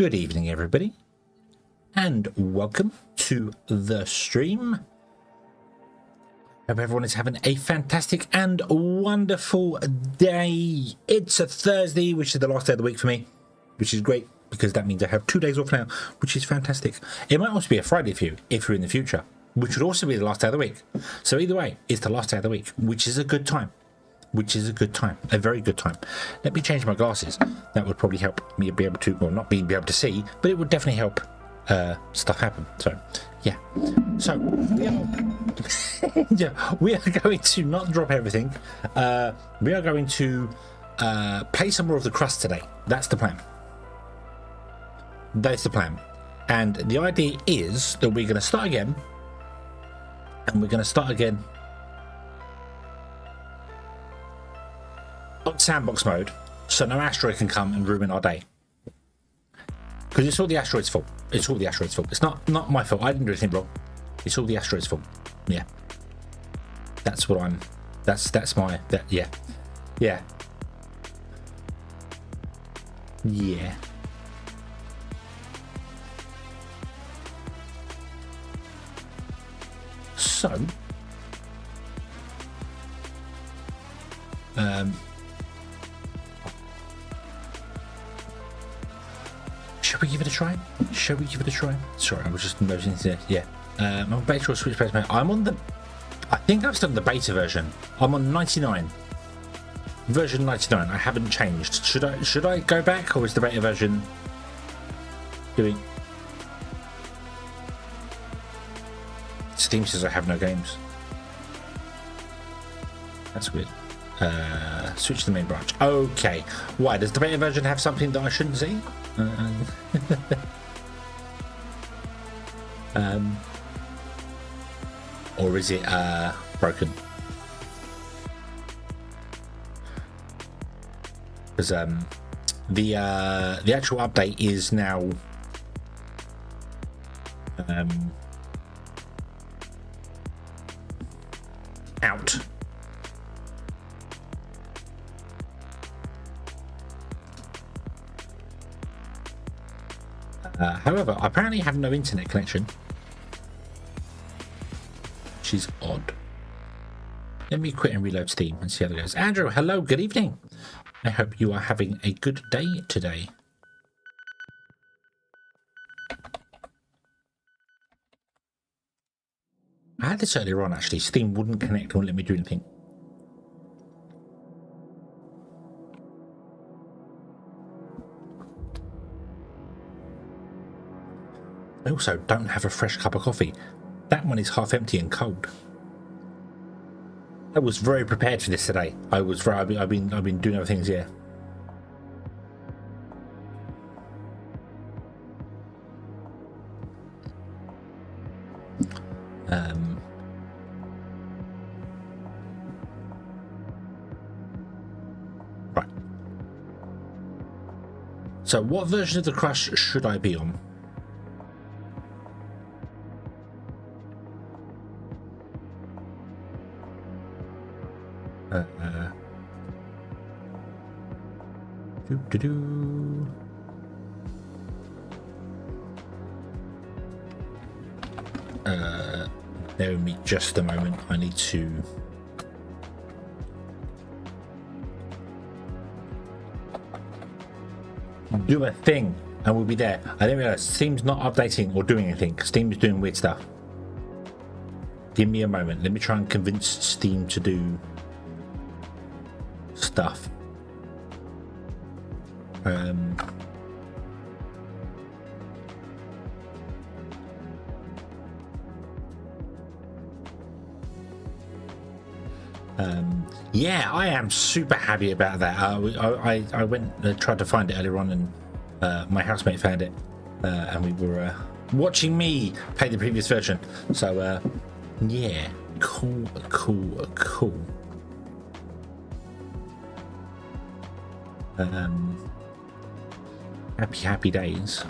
Good evening, everybody, and welcome to the stream. Hope everyone is having a fantastic and wonderful day. It's a Thursday, which is the last day of the week for me, which is great because that means I have 2 days off now, which is fantastic. It might also be a Friday for you if you're in the future, which would also be the last day of the week. So either way, it's the last day of the week, which is a good time. A very good time. Let me change my glasses. That would probably help me be able to, well, not be able to see, but it would definitely help stuff happen. So, yeah. So, we are going to not drop everything. We are going to play some more of the Crust today. That's the plan. That's the plan. And the idea is that we're going to start again. And we're going to start again on sandbox mode, so no asteroid can come and ruin our day. Because it's all the asteroid's fault. It's all the asteroid's fault. It's not my fault. I didn't do anything wrong. It's all the asteroid's fault. Yeah. That's what I'm. That's my. Yeah. Yeah. Yeah. So. Shall we give it a try? Sorry, I was just noticing there. Yeah. I'm on beta or switch beta. I'm on the. I think I'm still on the beta version. I'm on 99. Version 99. I haven't changed. Should I go back, or is the beta version doing? Steam says I have no games. That's weird. Switch to the main branch. Okay. Why does the beta version have something that I shouldn't see? Or is it broken? Because the actual update is now out. However, I apparently have no internet connection, which is odd. Let me quit and reload Steam and see how that goes. Andrew, hello, good evening. I hope you are having a good day today. I had this earlier on, actually. Steam wouldn't connect, wouldn't let me do anything. I also don't have a fresh cup of coffee. That one is half empty and cold. I was very prepared for this today. I've been doing other things, yeah. Right. So, what version of the Crust should I be on? Bear with me just a moment. I need to do a thing and we'll be there. I didn't realize Steam's not updating or doing anything. Steam is doing weird stuff. Give me a moment. Let me try and convince Steam to do stuff. Yeah, I am super happy about that. I went tried to find it earlier on, and my housemate found it, and we were watching me play the previous version. So yeah, cool. Happy days.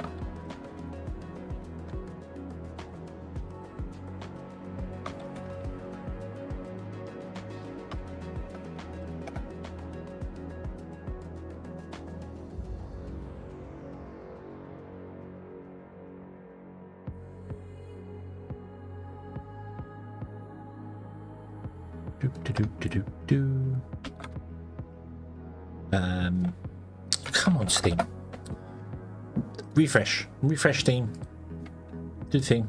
Come on, Steam. Refresh Steam. Do the thing.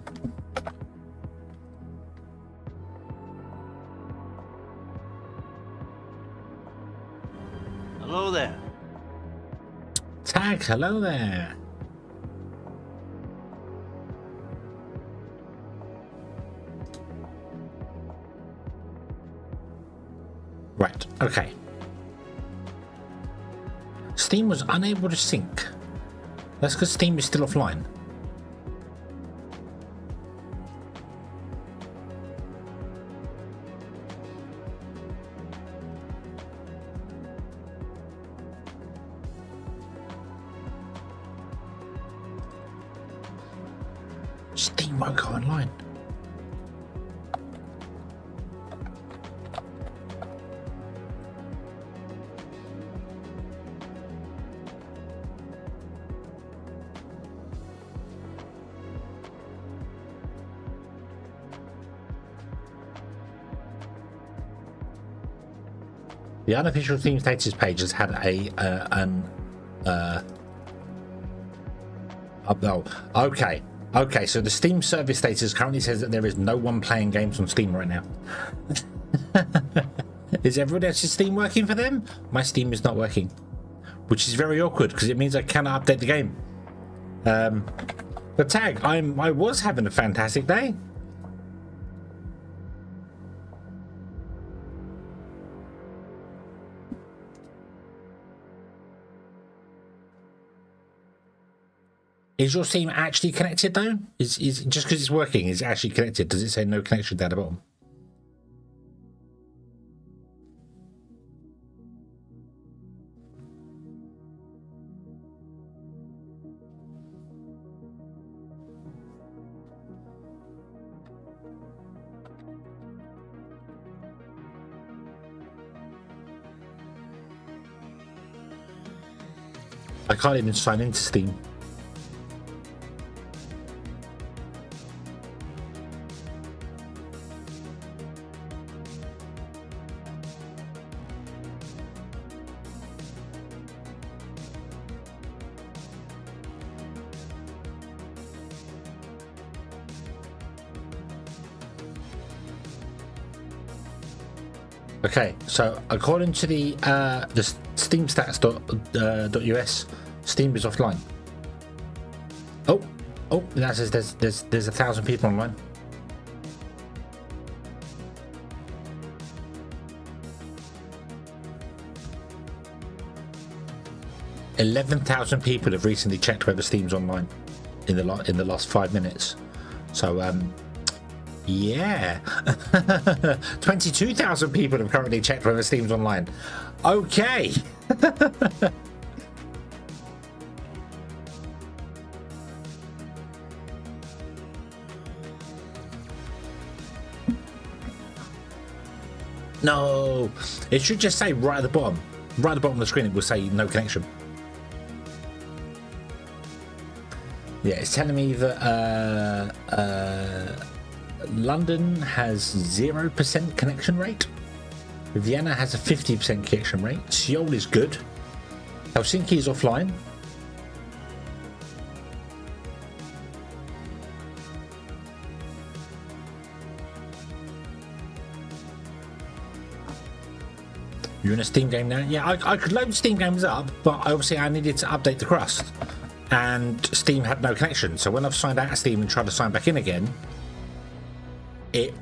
Hello there. Tag, hello there. Right, okay. Steam was unable to sync. That's because Steam is still offline. Steam won't go online. The unofficial Steam status page has had okay, so the Steam service status currently says that there is no one playing games on Steam right now. Is everyone else's Steam working for them? My Steam is not working, which is very awkward because it means I cannot update the game. But Tag, I was having a fantastic day. Is your Steam actually connected though? Is just because it's working, is it actually connected? Does it say no connection down the bottom? I can't even sign into Steam. Okay, so according to the Steam stats.us, Steam is offline. Oh, that says there's 1,000 people online. $11,000 people have recently checked whether Steam's online in the last 5 minutes. So yeah. 22,000 people have currently checked whether Steam's online. Okay. No, it should just say right at the bottom of the screen, it will say no connection. Yeah, it's telling me that London has 0% connection rate. Vienna has a 50% connection rate. Seoul is good. Helsinki is offline. You're in a Steam game now? Yeah, I could load Steam games up, but obviously I needed to update the Crust. And Steam had no connection. So when I've signed out of Steam and tried to sign back in again, it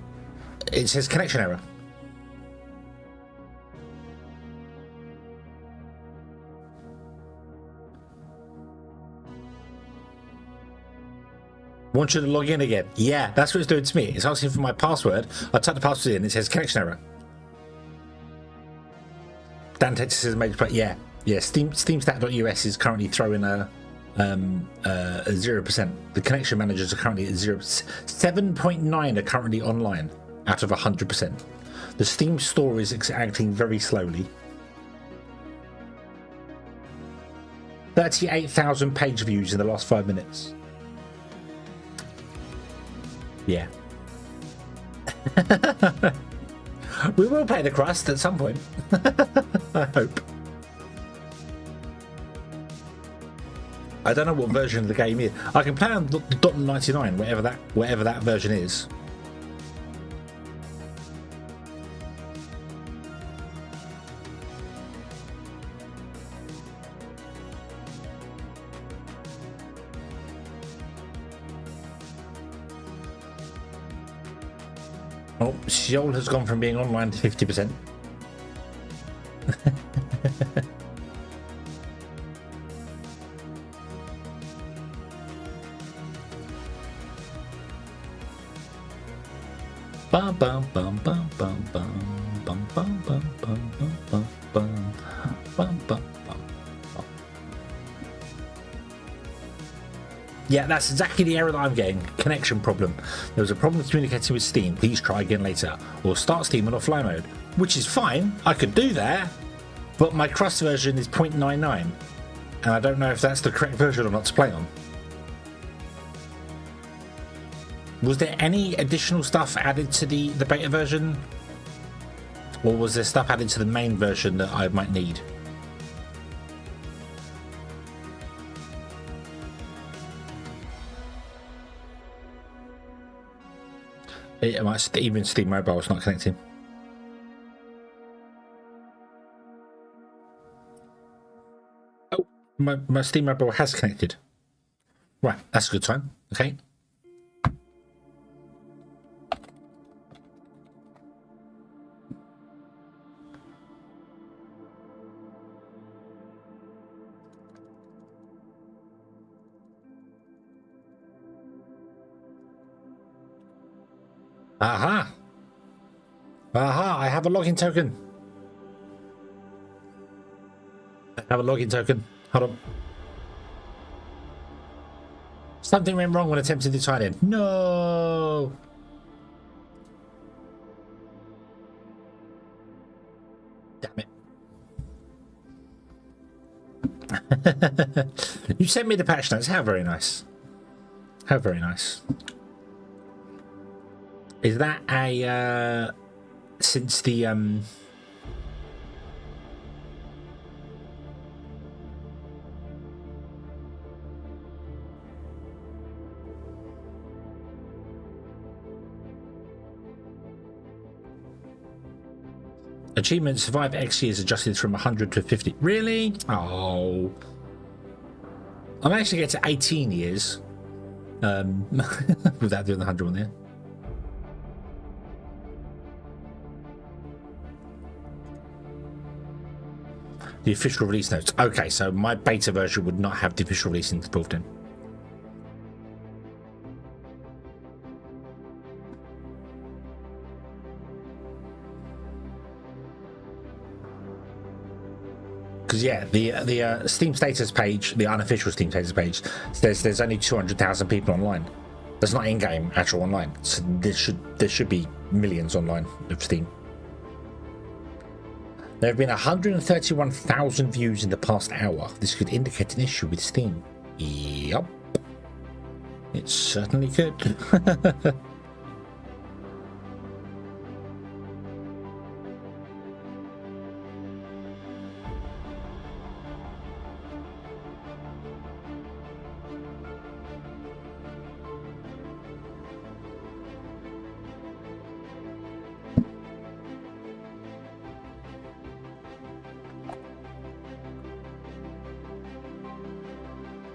says connection error. Want you to log in again? Yeah, that's what it's doing to me. It's asking for my password. I type the password in, it says connection error. Dan Texas says major play. Yeah. Steamstat.us is currently throwing a 0%. The connection managers are currently at 0. 7.9 are currently online out of 100%. The Steam store is acting very slowly. 38,000 page views in the last 5 minutes. Yeah. We will play the Crust at some point. I hope. I don't know what version of the game is. I can play on the .99, whatever that version is. Oh, Seoul has gone from being online to 50%. Bum bum bum bum bum bum bum bum bum bum bum bum bum bum. Yeah, that's exactly the error that I'm getting. Connection problem. There was a problem communicating with Steam. Please try again later. Or start Steam on offline mode. Which is fine. I could do that. But my Crust version is 0.99. And I don't know if that's the correct version or not to play on. Was there any additional stuff added to the beta version? Or was there stuff added to the main version that I might need? Even Steam Mobile is not connecting. Oh, my Steam Mobile has connected. Right, that's a good sign. Okay. Aha! Aha! I have a login token. I have a login token. Hold on. Something went wrong when attempting to sign in. No! Damn it. You sent me the patch notes. How very nice. How very nice. Is that a since the achievement survive X years adjusted from 100 to 50? Really? Oh, I'm actually get to 18 years without doing the 100 one there. The official release notes. Okay, so my beta version would not have the official release involved in. Because yeah, the Steam status page, the unofficial Steam status page, says there's only 200,000 people online. That's not in-game, actual online. So there should be millions online of Steam. There have been 131,000 views in the past hour. This could indicate an issue with Steam. Yup. It certainly could.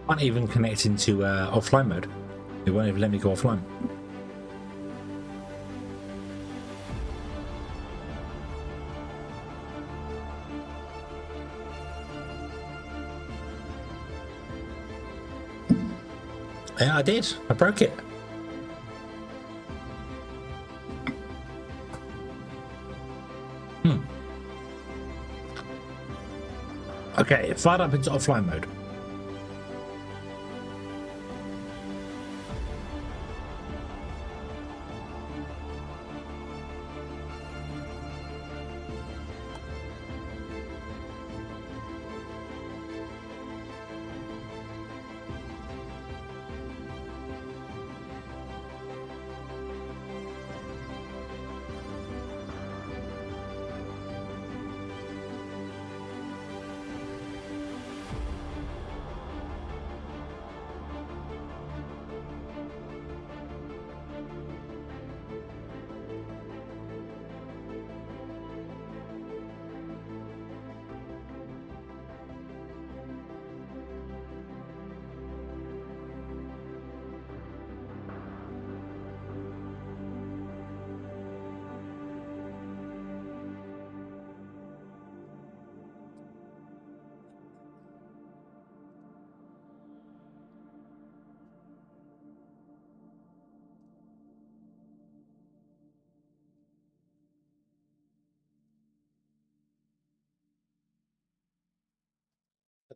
Can't even connect into offline mode. It won't even let me go offline. Yeah, I did. I broke it. Okay, it fired up into offline mode.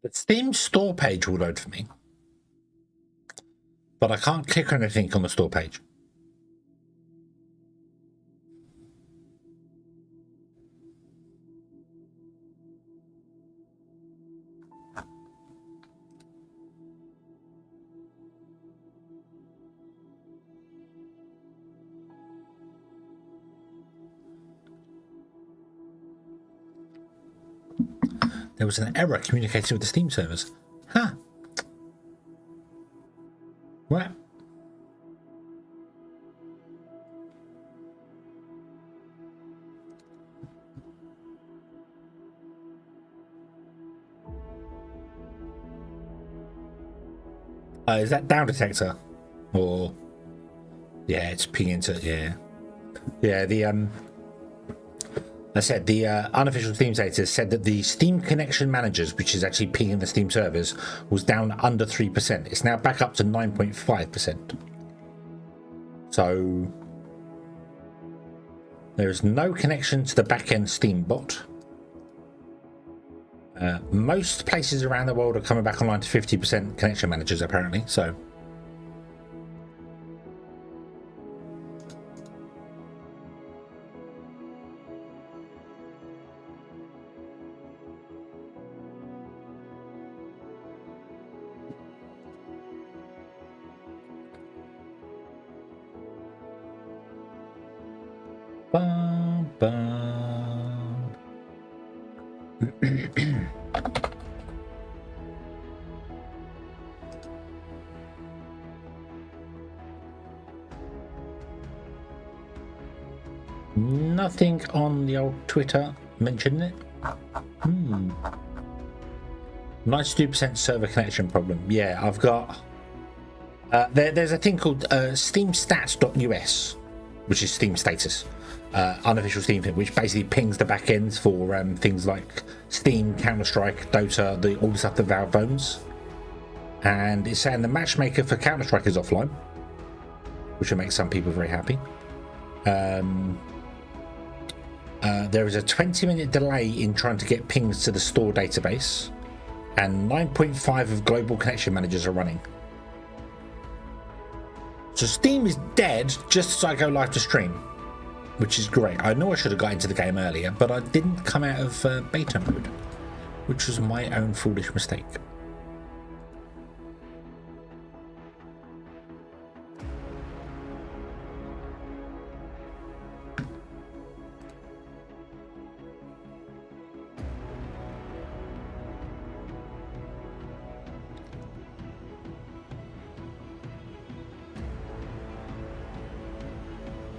The Steam store page will load for me, but I can't click on anything on the store page. There was an error communicating with the Steam servers. Huh. What? Is that down detector? Or... yeah, it's pinging to... yeah. Yeah, the, I said the unofficial Steam status said that the Steam connection managers, which is actually pinging the Steam servers, was down under 3%. It's now back up to 9.5%. So there is no connection to the back-end Steam bot. Most places around the world are coming back online to 50% connection managers, apparently. So bum, bum. Nothing on the old Twitter mentioning it. 92% server connection problem. Yeah, I've got... there's a thing called steamstats.us, which is Steam status. Unofficial Steam thing, which basically pings the back ends for things like Steam, Counter-Strike, Dota, all the stuff that Valve owns. And it's saying the matchmaker for Counter-Strike is offline, which will make some people very happy. There is a 20-minute delay in trying to get pings to the store database, and 9.5 of global connection managers are running. So Steam is dead just as I go live to stream, which is great. I know I should have got into the game earlier, but I didn't come out of beta mode, which was my own foolish mistake.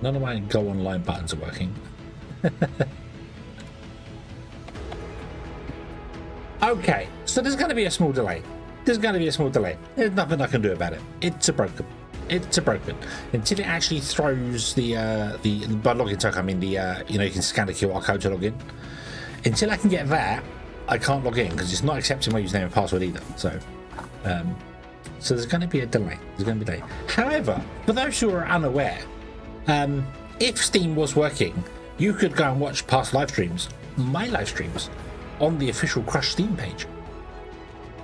None of my go online buttons are working. Okay, so there's going to be a small delay. There's nothing I can do about it. It's a broken. Until it actually throws the by login token, I mean the you can scan the QR code to log in. Until I can get that, I can't log in because it's not accepting my username and password either. So there's going to be a delay. However, for those who are unaware, if Steam was working, you could go and watch past live streams, my live streams, on the official Crust Steam page.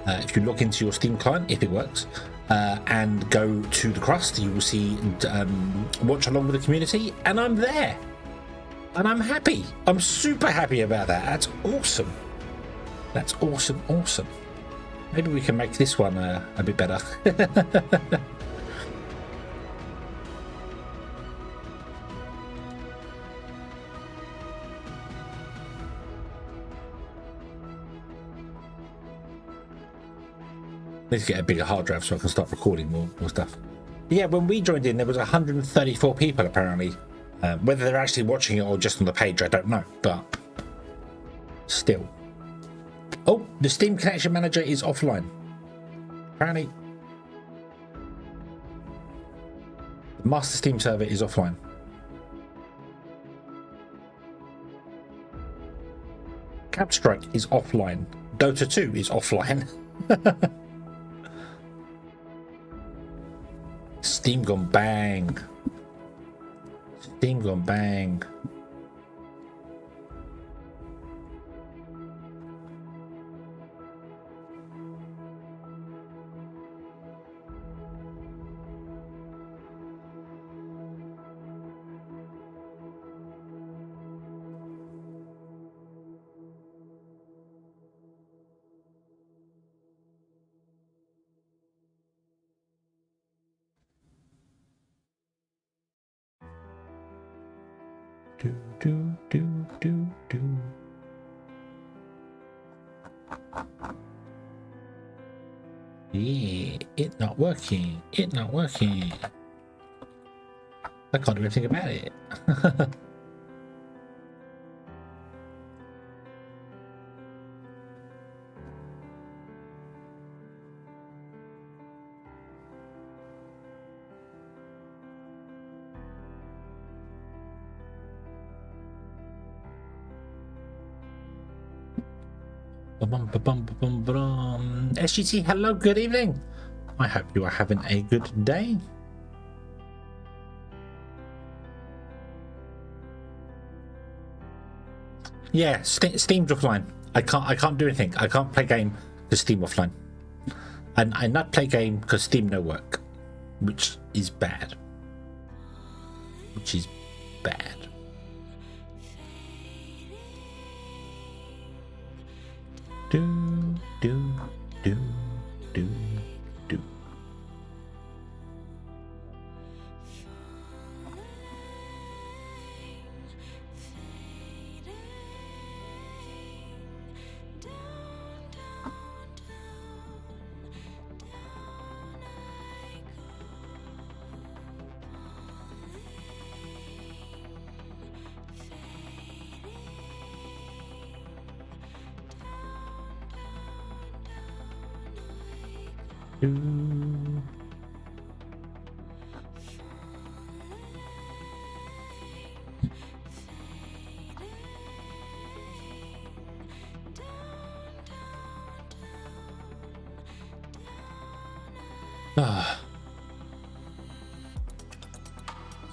If you log into your Steam client, if it works, and go to the Crust, you will see watch along with the community, and I'm there. And I'm happy. I'm super happy about that. That's awesome. That's awesome. Maybe we can make this one a bit better. Need to get a bigger hard drive so I can start recording more stuff. But yeah, when we joined in, there was 134 people apparently. Whether they're actually watching it or just on the page, I don't know. But still. Oh, the Steam Connection Manager is offline. Apparently, the master Steam server is offline. Counter-Strike is offline. Dota 2 is offline. Steam gone bang. Do, do, do, do, do. Yeah, it not working. It not working. I can't do anything about it. SGT, hello, good evening. I hope you are having a good day. Yeah, Steam's offline. I can't do anything. I can't play game because Steam offline. And I not play game because Steam no work, which is bad. Which is bad. Do do do do do.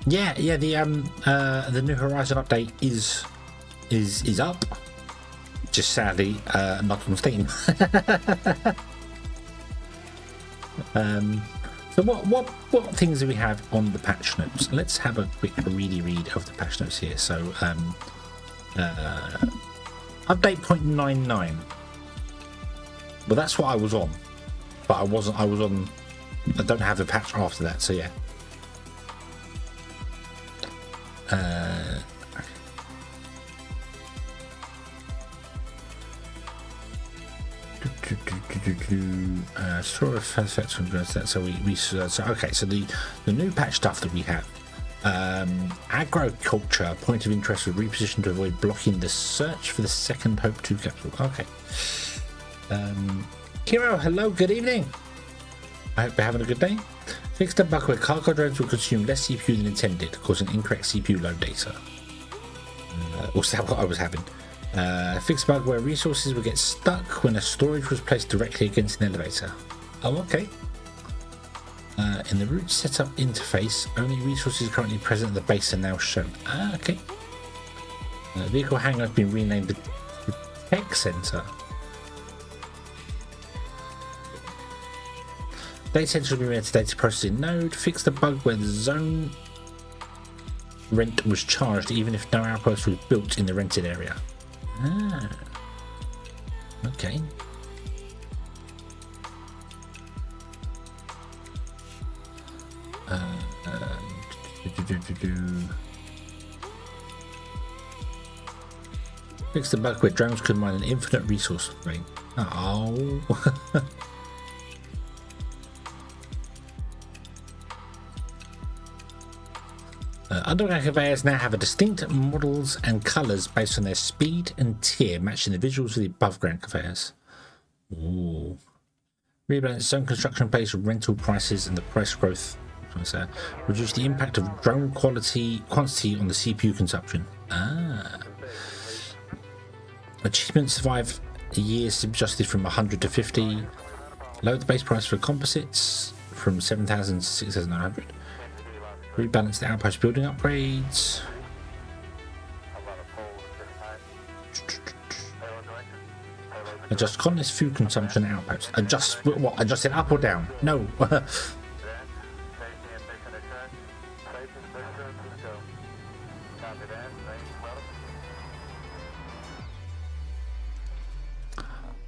Yeah, the New Horizon update is up. Just sadly, not on Steam. So what things do we have on the patch notes? Let's have a quick read of the patch notes here. So update 0.99. Well, that's what I was on, but I was on. I don't have the patch after that. So yeah. Sort of effects from that. So okay. So the new patch stuff that we have. Agriculture, point of interest was repositioned to avoid blocking the search for the second Hope 2 capsule. Okay. Kiro, hello, good evening. I hope you're having a good day. Fixed a bug where cargo drones will consume less CPU than intended, causing incorrect CPU load data. Was that what I was having? Fixed bug where resources would get stuck when a storage was placed directly against an elevator. Oh, okay. In the route setup interface, only resources currently present at the base are now shown. Ah, okay. Vehicle hangar has been renamed the Tech Center. Data center will be made to data processing node. Fix the bug where the zone rent was charged even if no outpost was built in the rented area. Ah. Okay. Fix the bug where drones could mine an infinite resource vein. Oh. Underground conveyors now have a distinct models and colours based on their speed and tier, matching the visuals of the above ground conveyors. Ooh. Rebalance zone construction based rental prices and the price growth. Reduce the impact of drone quantity on the CPU consumption. Ah. Achievements survive a year adjusted from 100 to 50. Lower the base price for composites from 7,000 to 6,900. Rebalance the outpost building upgrades. Adjust colonist food consumption outpost. Adjust what? Adjust it up or down? No.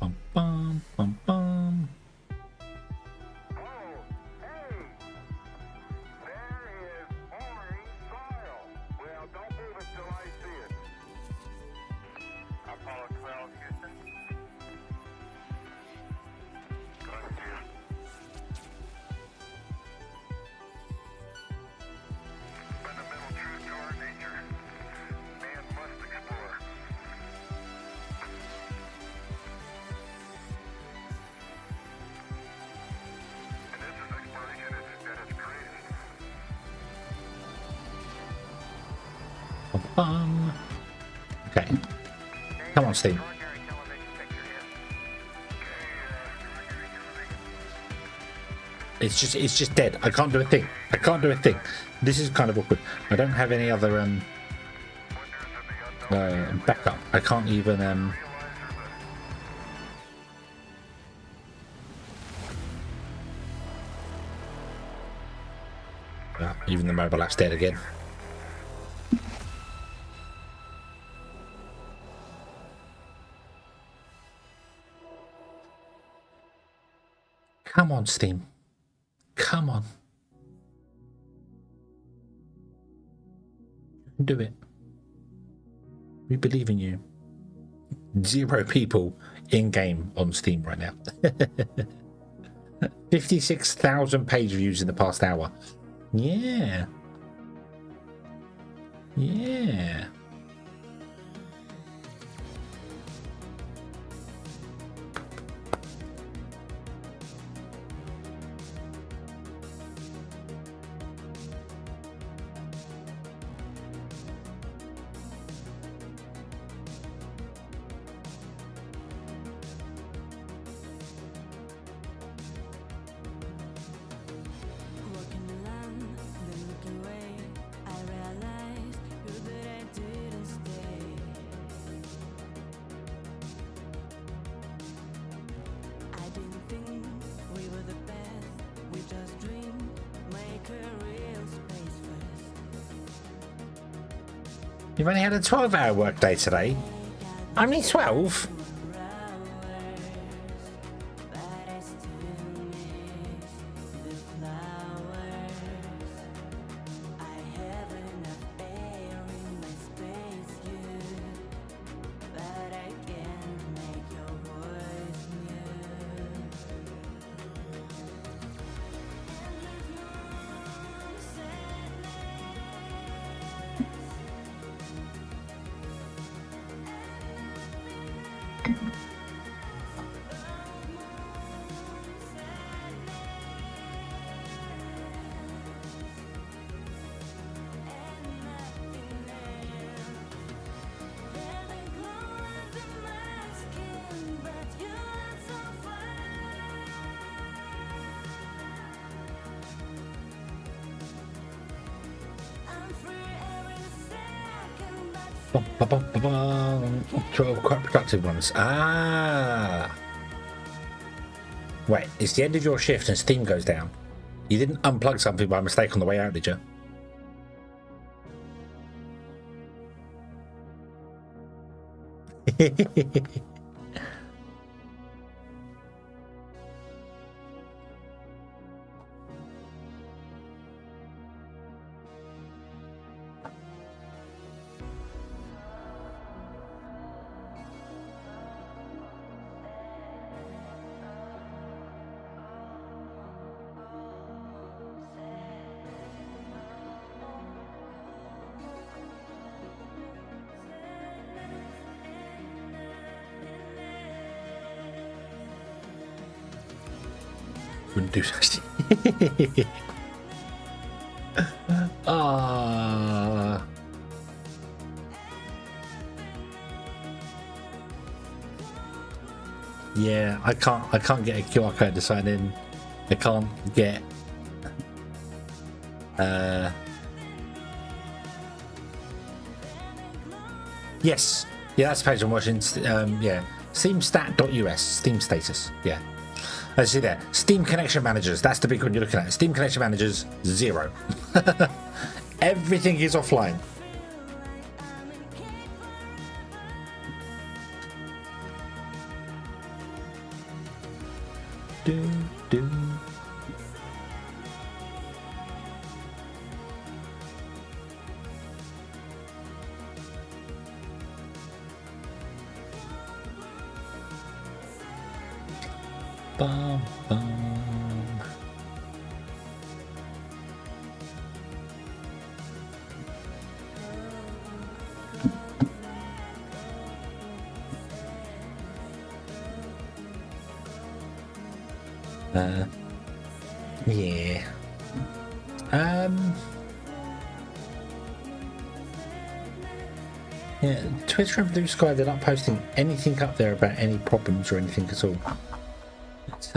Bum bum bum bum. bum. Okay. Come on, Steam. It's just dead. I can't do a thing. I can't do a thing. This is kind of awkward. I don't have any other backup. I can't even even the mobile app's dead again. Come on, Steam. Come on. Do it. We believe in you. 0 people in game on Steam right now. 56,000 page views in the past hour. Yeah. Yeah. You've only had a 12-hour workday today. Only 12? Bum, bum, bum, bum, bum. 12 quite productive ones. Ah. Wait, it's the end of your shift and Steam goes down. You didn't unplug something by mistake on the way out, did you? Wouldn't do such. Ah. Yeah, I can't get a QR code to sign in. I can't get yes. Yeah, that's the page I'm watching. Yeah. Steamstat.us, Steam status. Yeah. Let's see there. Steam Connection Managers. That's the big one you're looking at. Steam Connection Managers, 0. Everything is offline. Do, do. Bum, bum. Yeah. Yeah, Twitter and Blue Sky, they're not posting anything up there about any problems or anything at all. It's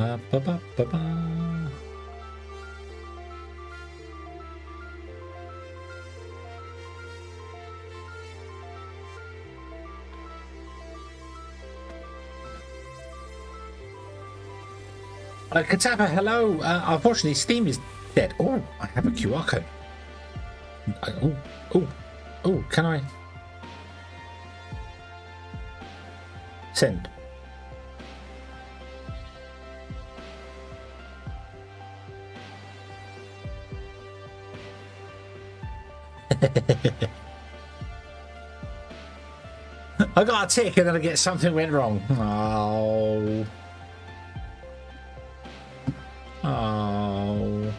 ba ba ba ba ba. Katapa, hello. Unfortunately, Steam is dead. Oh, I have a QR code. Oh, can I? Send. I got a tick and then I get something went wrong. Oh. Oh.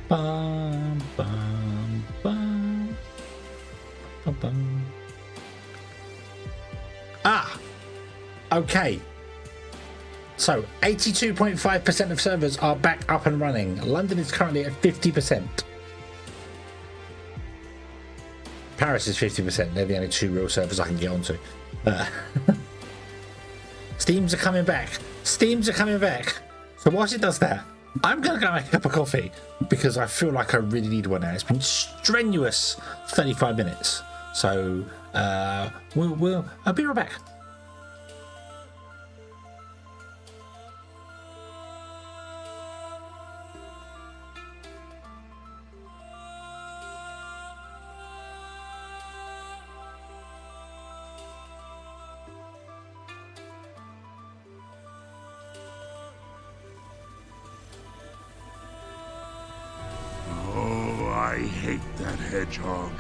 Bum, bum, bum. Bum, bum. Ah, okay. So 82.5% of servers are back up and running. London is currently at 50%. Paris is 50%. They're the only two real servers I can get onto. Steams are coming back. Steams are coming back. So whilst it does that, I'm going to go make a cup of coffee because I feel like I really need one now. It's been strenuous 35 minutes. So I'll be right back. I hate that hedgehog.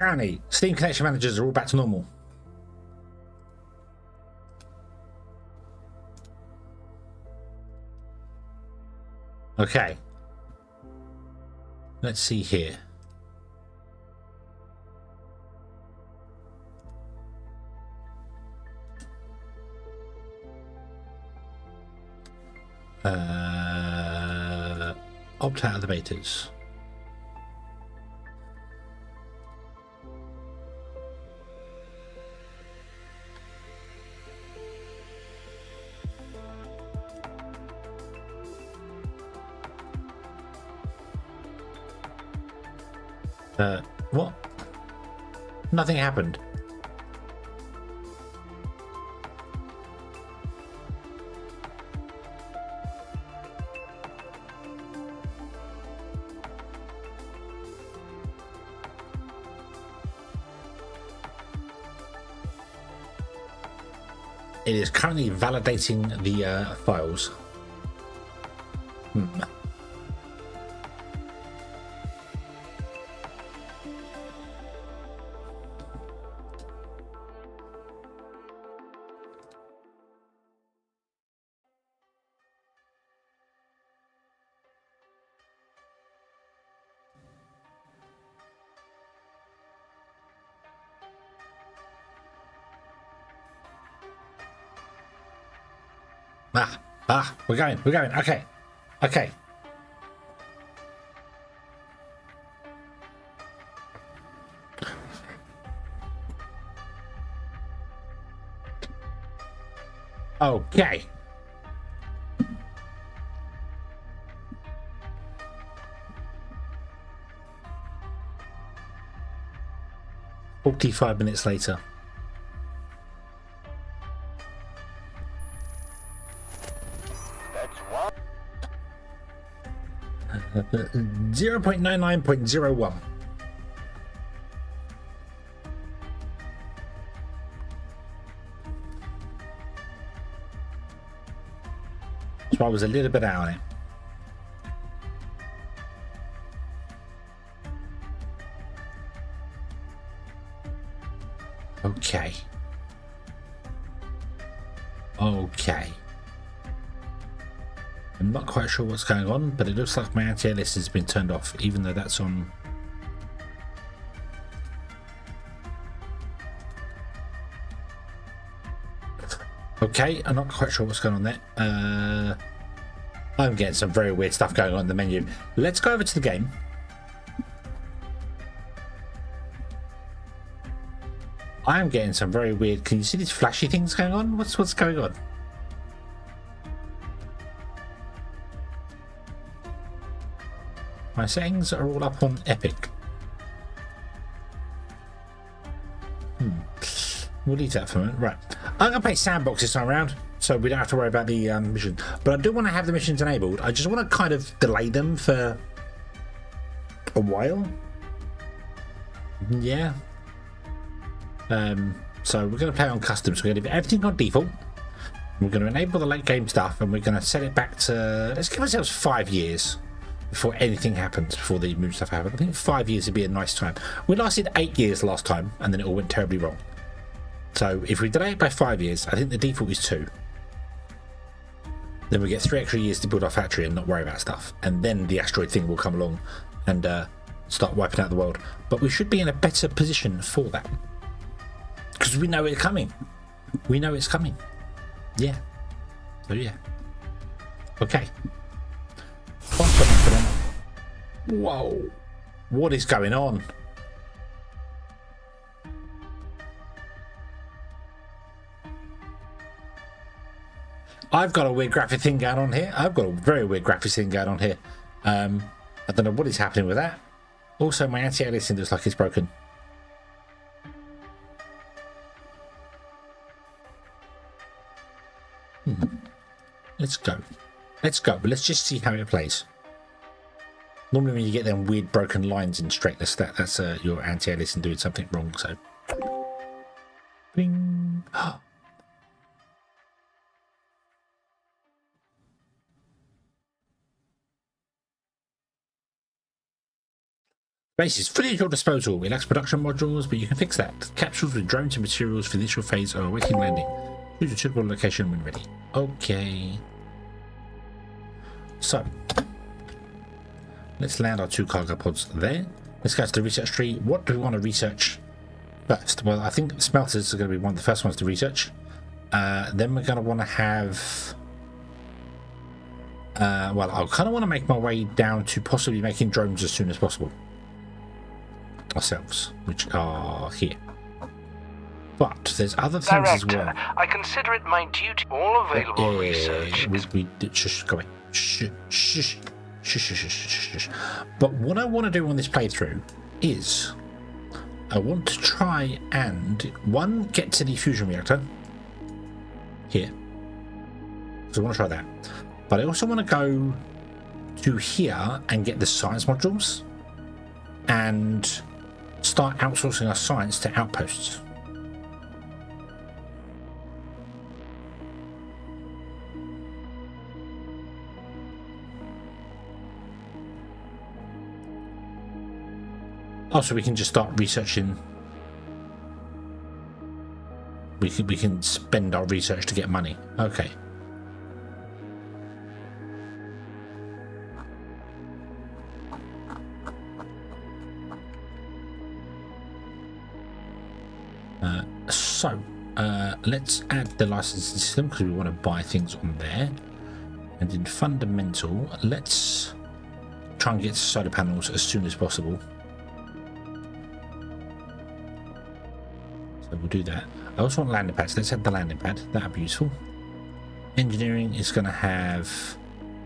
Apparently, Steam connection managers are all back to normal. Okay. Let's see here. Opt out of the betas. What? Nothing happened. It is currently validating the files. We're going, okay. Okay. Okay. "45 minutes later. 0.99.01. So I was a little bit out on it. Okay. Okay. I'm not quite sure what's going on, but it looks like my anti list has been turned off, even though that's on. Okay, I'm not quite sure what's going on there. I'm getting some very weird stuff going on in the menu. Let's go over to the game. I am getting some very weird. Can you see these flashy things going on? What's going on? My settings are all up on Epic. We'll leave that for a moment. Right. I'm going to play Sandbox this time around, so we don't have to worry about the mission. But I do want to have the missions enabled. I just want to kind of delay them for a while. Yeah. So we're going to play on custom. So we're going to leave everything on default. We're going to enable the late game stuff, and we're going to set it back to... Let's give ourselves 5 years before anything happens, before the moon stuff happens. I think 5 years would be a nice time. We lasted 8 years last time, and then it all went terribly wrong. So if we delay it by 5 years, I think the default is 2. Then we get 3 extra years to build our factory and not worry about stuff. And then the asteroid thing will come along and start wiping out the world. But we should be in a better position for that. Because we know it's coming. We know it's coming. Yeah. So yeah. Okay. Whoa. What is going on? I've got a weird graphic thing going on here. I've got a very weird graphic thing going on here. I don't know what is happening with that. Also, my anti-aliasing looks like it's broken. Let's go. Let's go. But let's just see how it plays. Normally when you get them weird broken lines in straightness, that's your anti-aliasing doing something wrong. So, bing. Base is fully at your disposal. It lacks production modules, but you can fix that. Capsules with drones and materials for the initial phase are awaiting landing. Choose a suitable location when ready. Okay. So, let's land our 2 cargo pods there. Let's go to the research tree. What do we want to research first? Well, I think smelters are going to be one of the first ones to research. Then we're going to want to have... well, I kind of want to make my way down to possibly making drones as soon as possible. Ourselves, which are here. But there's other things Director, as well. I consider it my duty. All available research. Shush, go away. Shush, shush, shush, shush, shush, shush. But what I want to do on this playthrough is I want to try and get to the fusion reactor here. So I want to try that. But I also want to go to here and get the science modules and start outsourcing our science to outposts. Oh, so we can just start researching. We can spend our research to get money. Okay. Let's add the licensing system because we want to buy things on there. And in fundamental, let's try and get solar panels as soon as possible. So we'll do that. I also want landing pads. Let's add the landing pad. That'd be useful. Engineering is going to have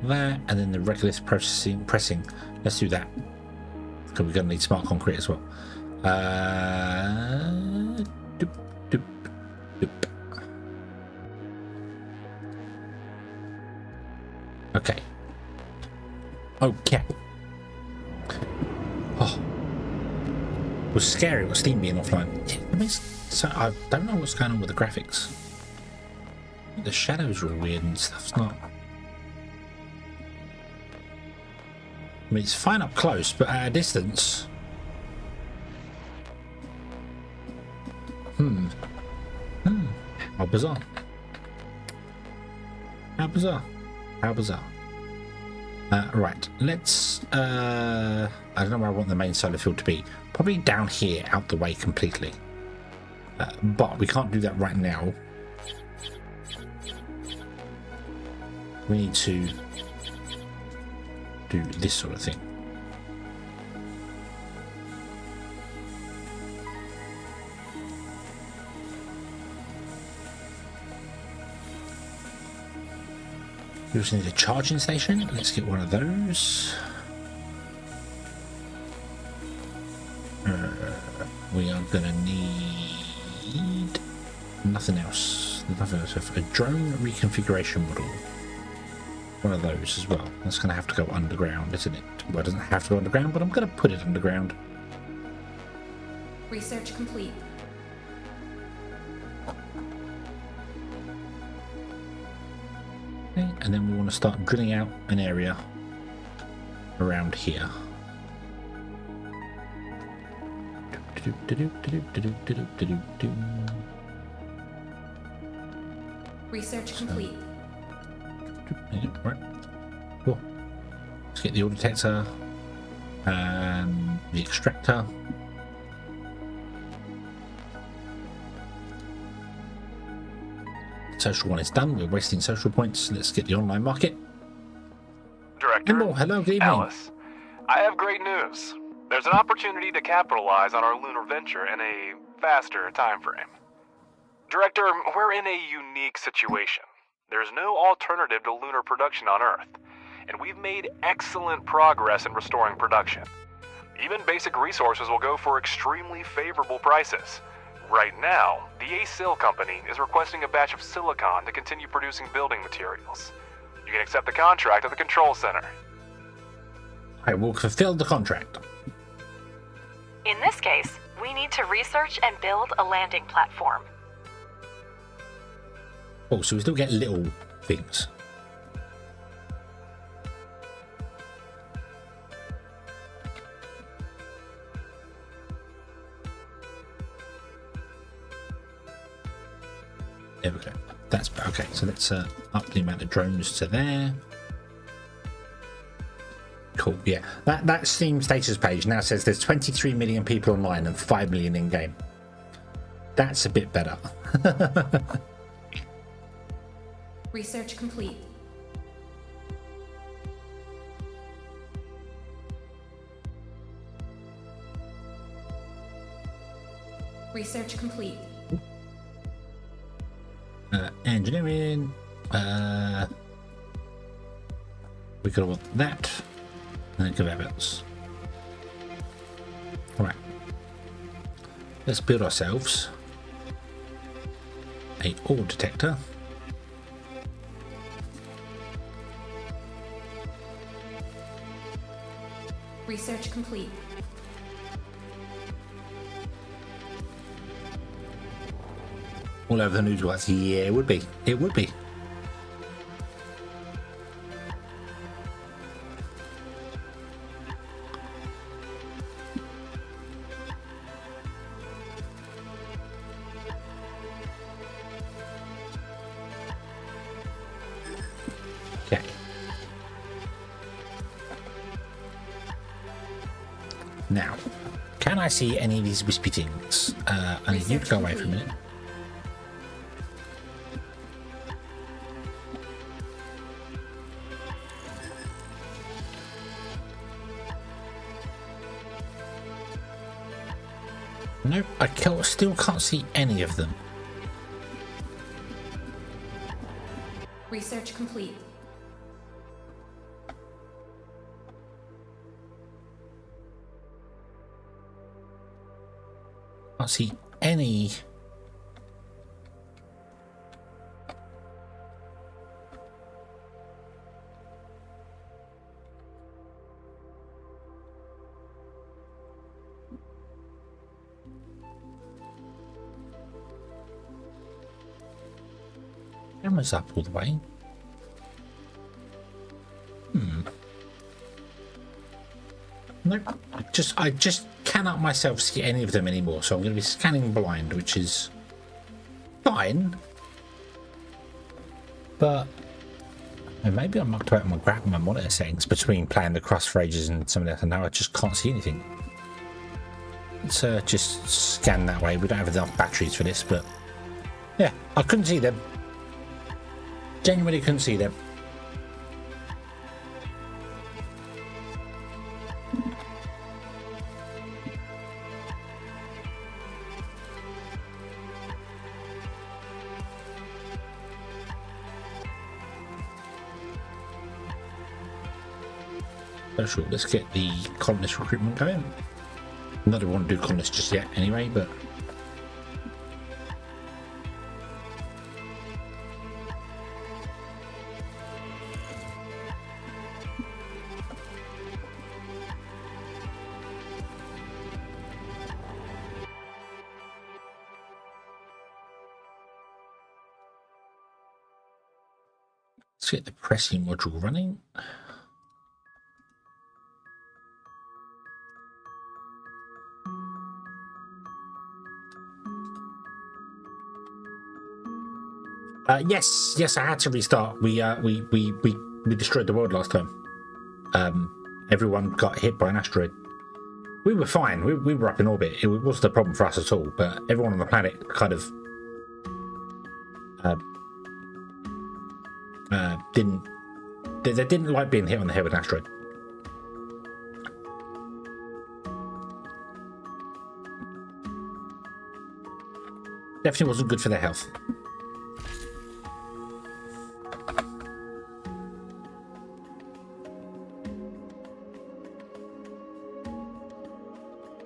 that, and then the regolith pressing. Let's do that because we're going to need smart concrete as well. Doop, doop, doop. Okay. Okay. Oh, it was scary with Steam being offline. So I don't know what's going on with the graphics. The shadows are weird and stuff's not. I mean, it's fine up close, but at a distance. How bizarre. How bizarre. How bizarre. Right, let's... I don't know where I want the main solar field to be. Probably down here, out the way completely. But we can't do that right now. We need to do this sort of thing. We also need a charging station. Let's get one of those. We are going to need nothing else. Nothing else. A drone reconfiguration model. One of those as well. That's going to have to go underground, isn't it? Well, it doesn't have to go underground, but I'm going to put it underground. Research complete. Okay, and then we want to start drilling out an area around here. Research complete. Right. Cool. Let's get the ore detector and the extractor. Social one is done. We're wasting social points. Let's get the online market. Director, Hello, good evening. Alice, I have great news. There's an opportunity to capitalize on our lunar venture in a faster time frame. Director, we're in a unique situation. There's no alternative to lunar production on Earth, and we've made excellent progress in restoring production. Even basic resources will go for extremely favorable prices. Right now, the ACIL company is requesting a batch of silicon to continue producing building materials. You can accept the contract at the control center. I will fulfill the contract. In this case, we need to research and build a landing platform. Oh, so we still get little things. There we go. That's okay. So let's up the amount of drones to there. Cool. Yeah, that Steam status page now says there's 23 million people online and 5 million in game. That's a bit better. Research complete. Research complete. Engineering. We gotta want that. And then give evidence. Alright. Let's build ourselves a ore detector. Research complete. All over the news was, yeah, it would be. It would be. Okay. Now, can I see any of these wispy things? I need you to go away for a minute. Nope, I still can't see any of them. Research complete. Can't see any. Camera's up all the way. Nope. I just cannot myself see any of them anymore, so I'm going to be scanning blind, which is fine. But maybe I mucked about my monitor settings between playing the Crust for ages and some of that, and now I just can't see anything. Let's just scan that way. We don't have enough batteries for this, but yeah, I couldn't see them. Genuinely couldn't see them. So sure, let's get the colonist recruitment going. Not that we want to do colonists just yet anyway, but let's get the pressing module running. Yes, I had to restart. We destroyed the world last time. Everyone got hit by an asteroid. We were fine. We were up in orbit. It wasn't a problem for us at all. But everyone on the planet kind of didn't. They didn't like being hit on the head with an asteroid. Definitely wasn't good for their health.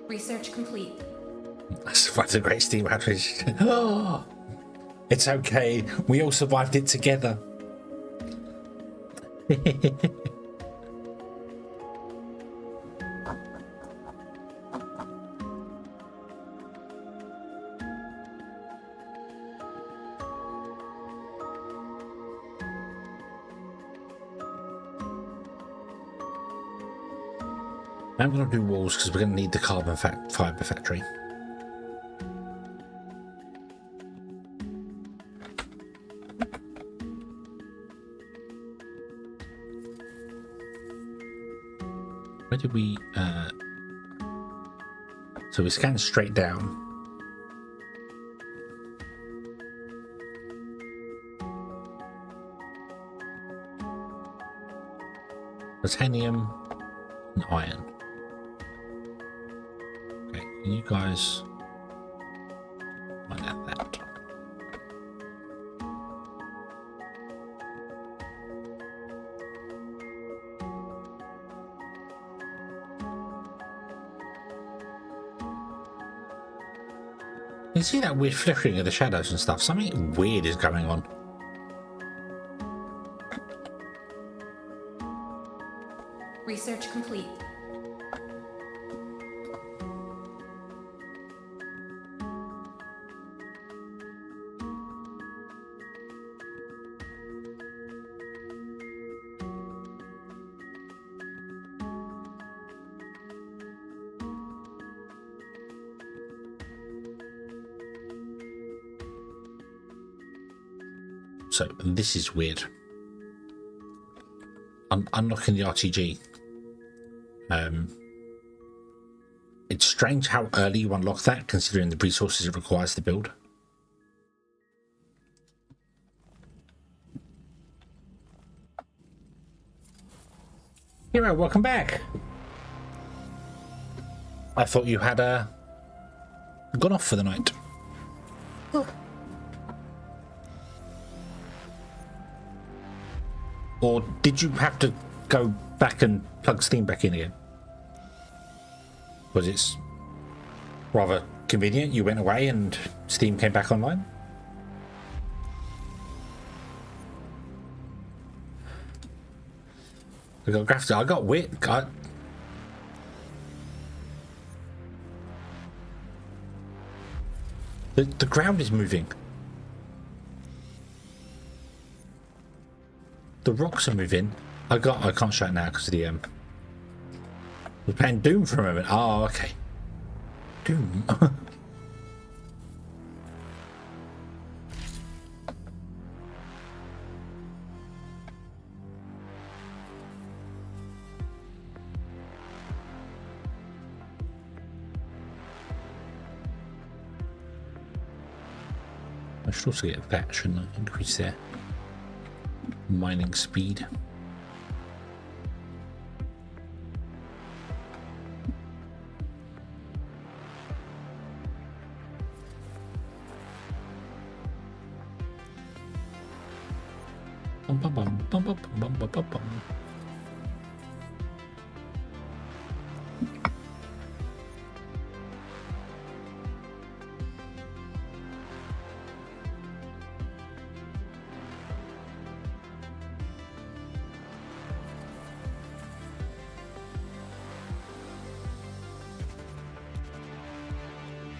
Research complete. That's a great Steam outrage. Oh, it's okay. We all survived it together. I'm going to do walls because we're going to need the carbon fiber factory. Where did we... So we scan straight down. Titanium and iron. Okay, you guys find out that. You see that weird flickering of the shadows and stuff? Something weird is going on. Research complete. So this is weird. I'm unlocking the RTG. It's strange how early you unlock that, considering the resources it requires to build. Hero, welcome back. I thought you had gone off for the night. Or did you have to go back and plug Steam back in again? Was it rather convenient? You went away and Steam came back online? I got graphics. I got wit. The ground is moving. The rocks are moving. I can't show it now because of the we're playing Doom for a moment. Oh, okay. Doom. I should also get that, shouldn't I? Increase their mining speed. Bum, bum, bum, bum, bum, bum, bum, bum, bum.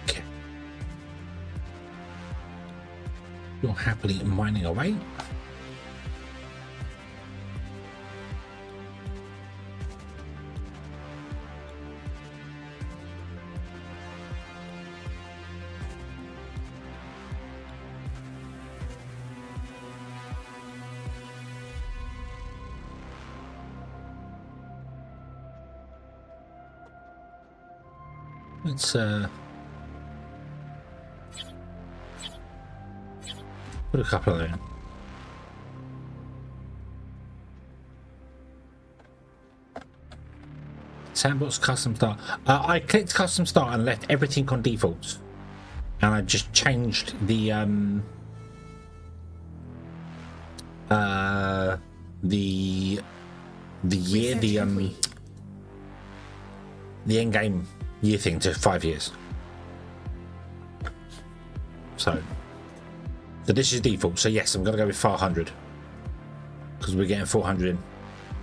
Okay. You're happily mining away. Let's put a couple of them. Sandbox custom start. I clicked custom start and left everything on defaults, and I just changed the year, the end game year thing to 5 years. So this is default. So yes, I'm gonna go with 400 because we're getting 400 in.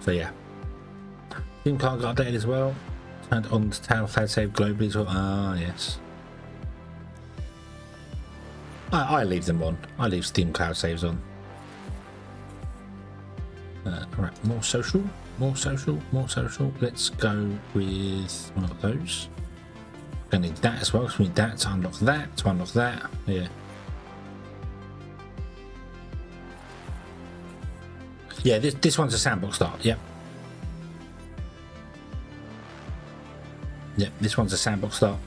So yeah. Steam card got updated as well. Turned on the tail cloud save globally as well. Ah yes. I leave them on. I leave Steam cloud saves on. Alright, more social. Let's go with one of those. Gonna need that as well, because we need that to unlock that, Yeah. Yeah, this one's a sandbox start, yep. Yep, this one's a sandbox start.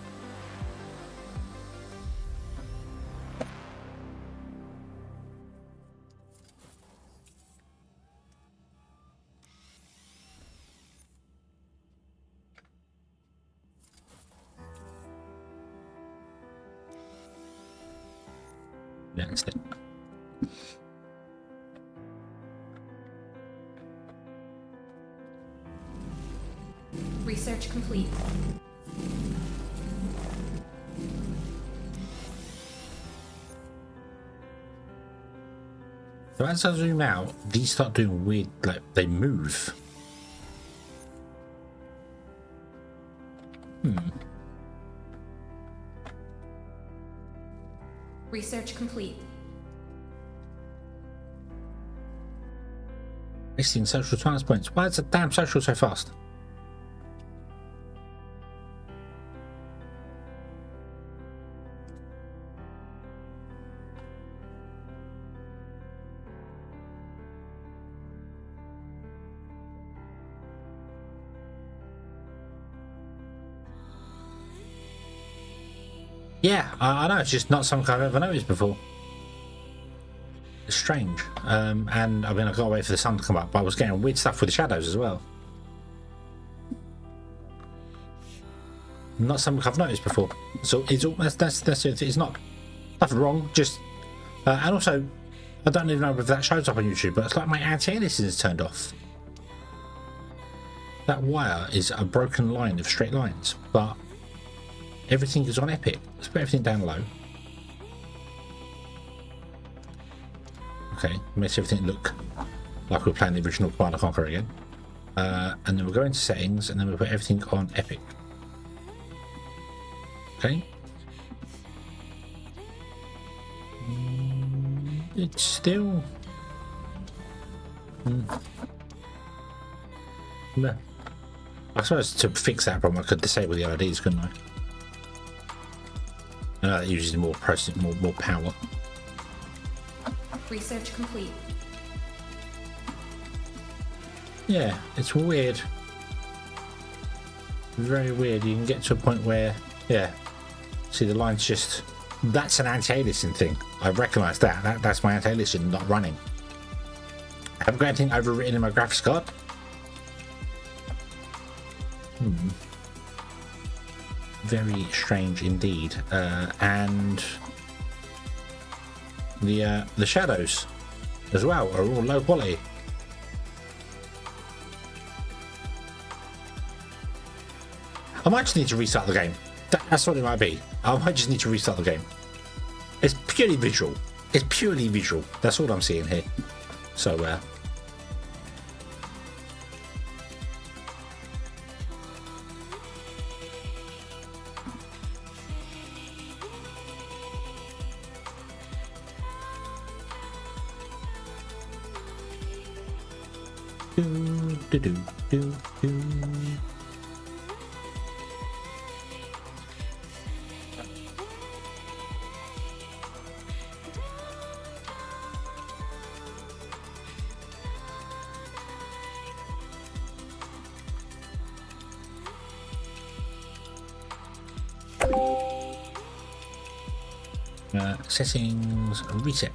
That's it. Research complete. So as I zoom out, these start doing weird, like they move. Research complete. Wasting social science points. Why is the damn social so fast? Yeah, I know, it's just not something I've ever noticed before. It's strange. And I mean, I gotta wait for the sun to come up, but I was getting weird stuff with the shadows as well. Not something I've noticed before. So it's all, that's it. It's not nothing wrong, just and also I don't even know if that shows up on YouTube, but it's like my anti-aliasing is turned off. That wire is a broken line of straight lines, but everything is on Epic. Let's put everything down low. Okay, makes everything look like we're playing the original Command & Conquer again. And then we'll go into settings, and then we'll put everything on Epic. Okay. It's still... No. I suppose to fix that problem, I could disable the LEDs, couldn't I? I know that uses more processing, more power. Research complete. Yeah, it's weird. Very weird. You can get to a point where, yeah, see the line's just... That's an anti-aliasing thing. I recognise that. That's my anti-aliasing not running. I haven't got anything overwritten in my graphics card. Very strange indeed. And the shadows as well are all low quality. I might just need to restart the game. That's what it might be. I might just need to restart the game. It's purely visual. It's purely visual. That's all I'm seeing here. So do. Settings, reset.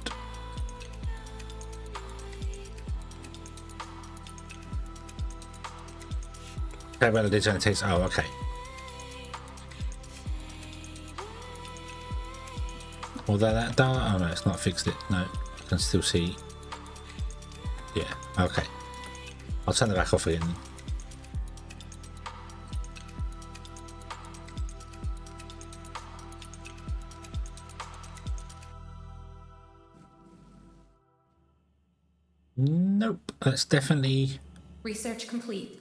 Okay, well, it only takes. Oh, okay. Although that dart, oh no, it's not fixed it. No, I can still see. Yeah, okay. I'll turn it back off again. Nope, that's definitely. Research complete.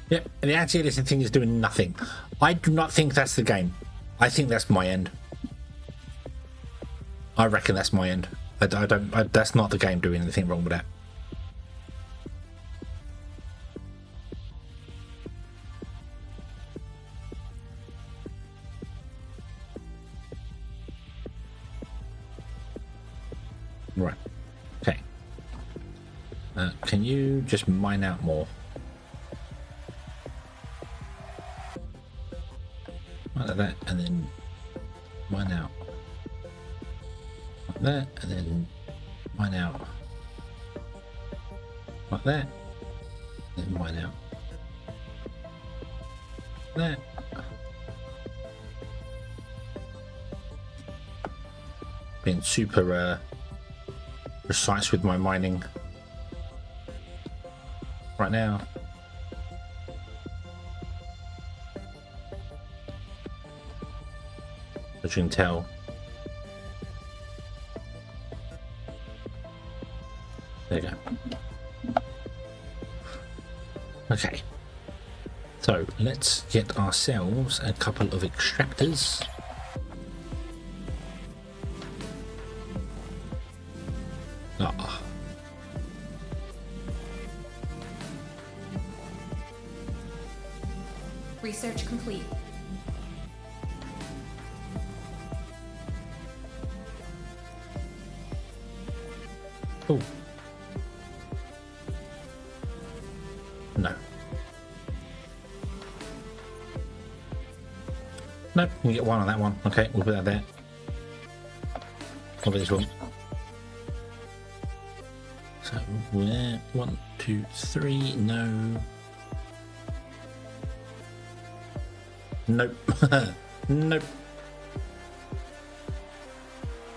Yep, the anti-aliasing thing is doing nothing. I do not think that's the game. I think that's my end. I reckon that's my end. I don't. That's not the game doing anything wrong with that. Right. Okay. Can you just mine out more? Like that, and then mine out. Like that, and then mine out. Like that, and then mine out. That. Being super precise with my mining right now. As you can tell, there you go. Okay, so let's get ourselves a couple of extractors. Ah. Research complete. Oh. No. Nope, you get one on that one. Okay, we'll put that there. Over this one. So, where? 1, 2, 3. No. Nope. Nope.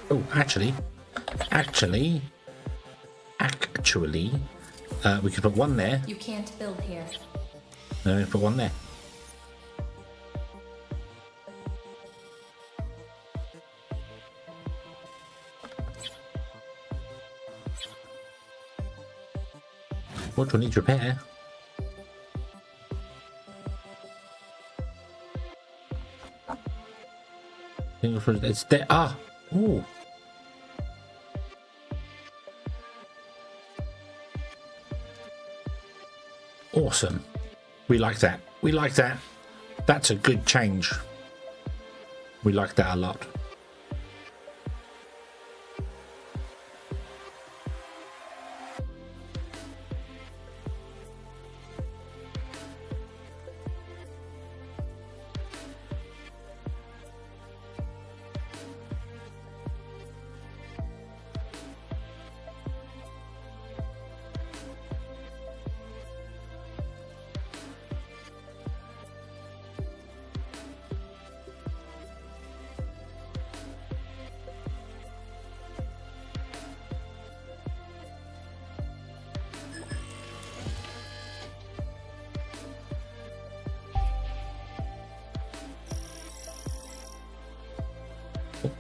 Oh, actually, we could put one there. You can't build here. No, we put one there. What will need repair? It's there. Ah, ooh. Awesome. We like that. We like that. That's a good change. We like that a lot.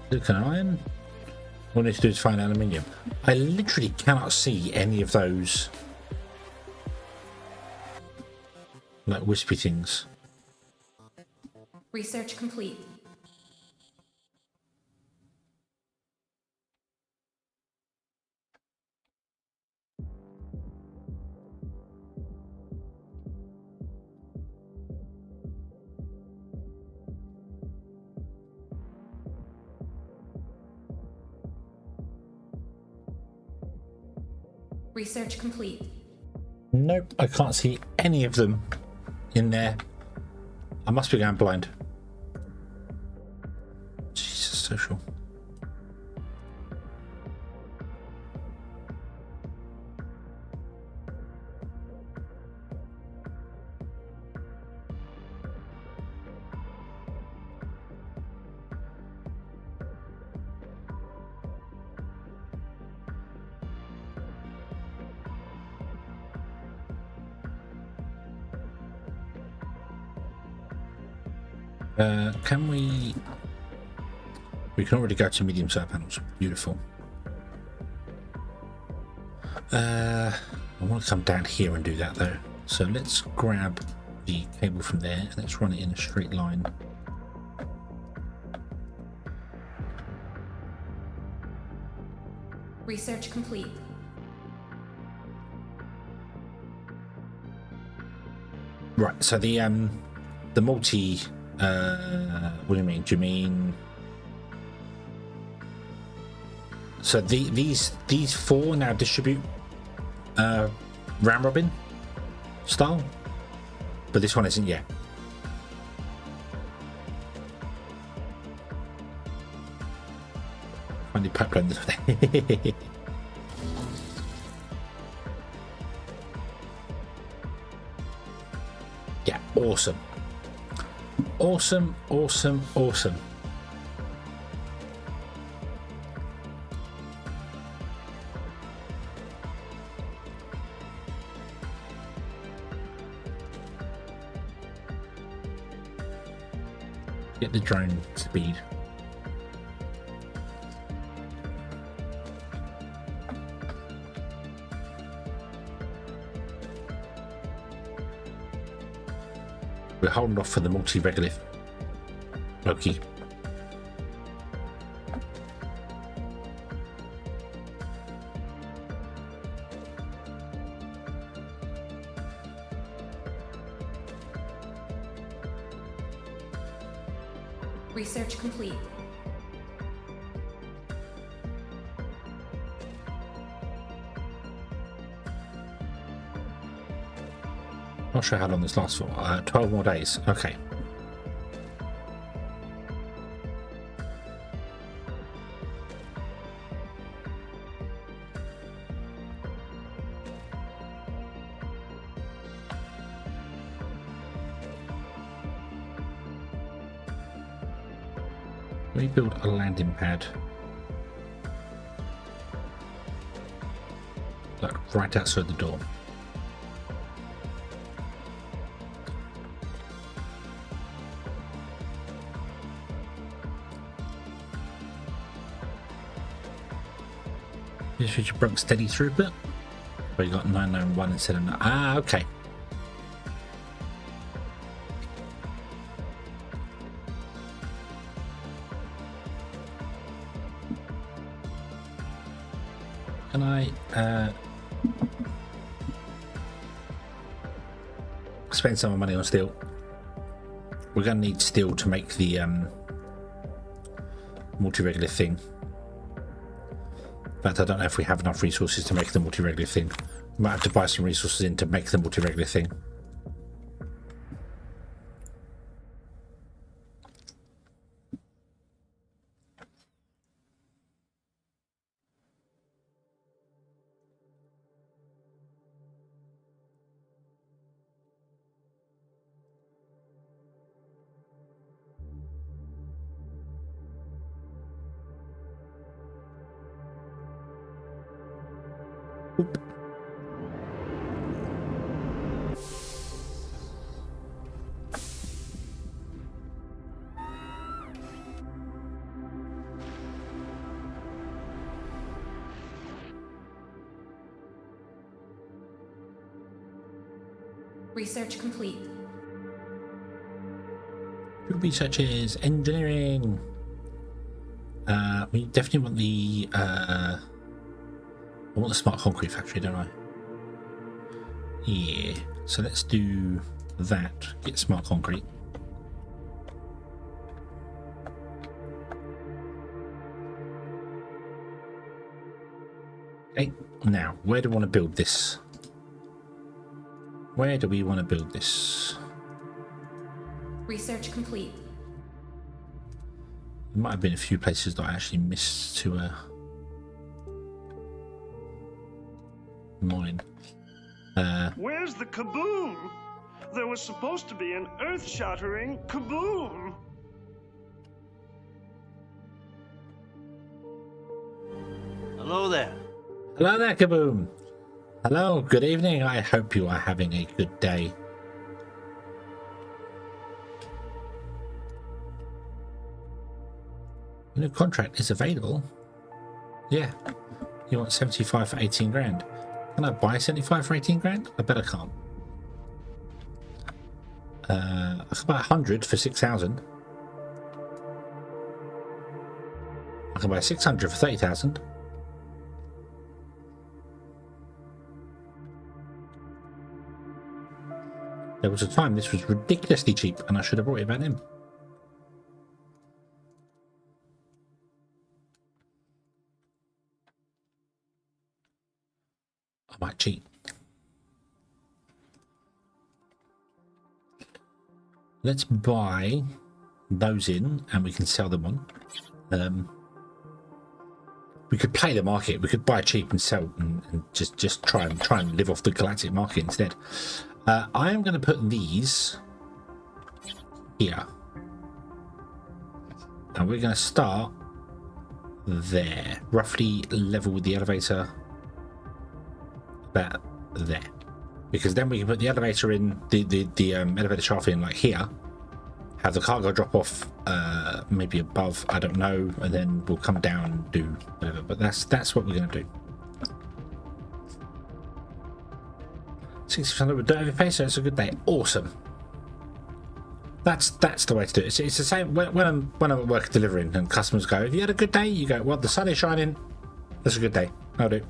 Silicon iron. All I need to do is find aluminium. I literally cannot see any of those like wispy things. Research complete. Research complete. Nope, I can't see any of them in there. I must be going blind. Jesus, social. Can we can already go to medium side panels. Beautiful. I want to come down here and do that though. So let's grab the cable from there and let's run it in a straight line. Research complete. Right, so the multi what do you mean? Do you mean so these four now distribute round robin style, but this one isn't yet. Find the pipeline. Yeah, awesome. Awesome, awesome, awesome. Get the drone speed. We're holding off for the multi-regolith Loki. Research complete. Not sure how long this lasts for. 12 more days. Okay. Let me build a landing pad. Like right outside the door. This feature broke steady throughput, but you got 991 instead of 9. Ah, okay. Can I spend some money on steel? We're going to need steel to make the multi-regolith thing. But I don't know if we have enough resources to make the multi-regolith thing. We might have to buy some resources in to make the multi-regolith thing. Oop. Research complete. Research is engineering. We definitely want the I want the smart concrete factory, don't I? Yeah. So let's do that. Get smart concrete. Okay. Now, where do we want to build this? Where do we want to build this? Research complete. There might have been a few places that I actually missed to mine. Where's the kaboom? There was supposed to be an earth-shattering kaboom. Hello there. Hello there, Kaboom. Hello, good evening. I hope you are having a good day. The new contract is available. Yeah. You want 75 for 18 grand. Can I buy 75 for 18 grand? I bet I can't. I can buy 100 for 6,000. I can buy 600 for 30,000. There was a time this was ridiculously cheap and I should have brought it back in. I might cheat. Let's buy those in and we can sell them on. We could play the market. We could buy cheap and sell and just try and live off the galactic market instead. I am going to put these here. And we're going to start there, roughly level with the elevator, about there. Because then we can put the elevator in, the elevator shaft in like here, have the cargo drop off maybe above, I don't know, and then we'll come down and do whatever. But that's what we're going to do. 600 with dirt pay, so it's a good day. Awesome. That's the way to do it. It's the same when I'm at work delivering and customers go, "Have you had a good day?" You go, "Well, the sun is shining. That's a good day. I'll do."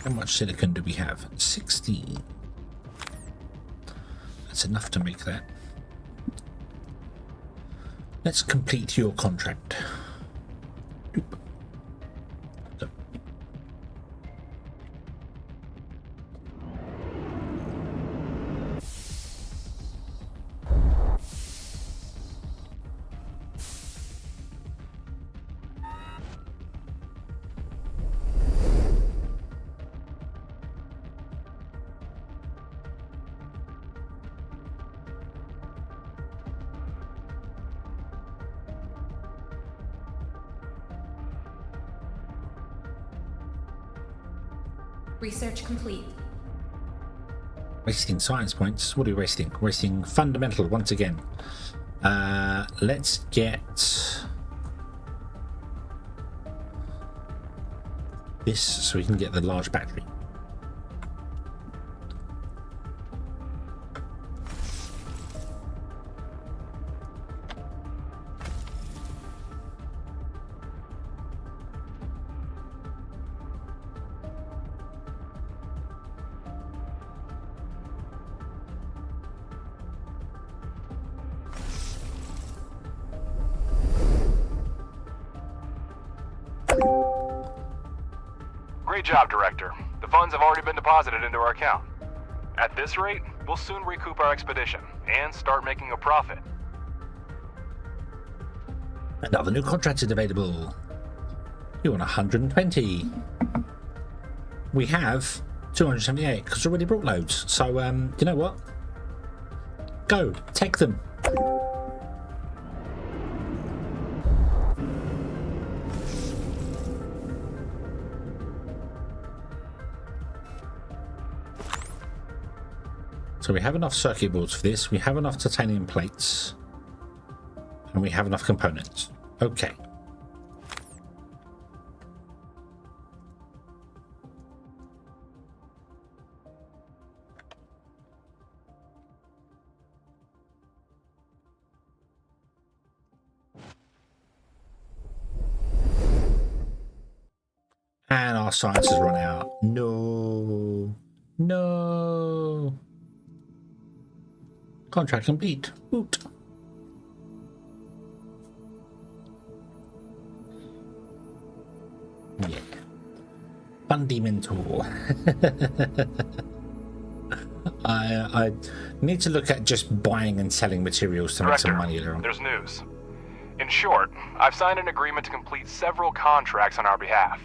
How much silicon do we have? 16. That's enough to make that. Let's complete your contract. Oop. So. Research complete. Wasting science points. What are we wasting? Wasting fundamental once again. Let's get this so we can get the large battery. Great job, Director. The funds have already been deposited into our account. At this rate, we'll soon recoup our expedition and start making a profit. Another new contract is available. You want 120. We have 278 because we already brought loads. So, you know what? Go, take them. So we have enough circuit boards for this, we have enough titanium plates, and we have enough components. Okay. And our science has run out. No. No. Contract complete. Woot. Yeah. Fundamental. I need to look at just buying and selling materials to make some money later on. There's news. In short, I've signed an agreement to complete several contracts on our behalf.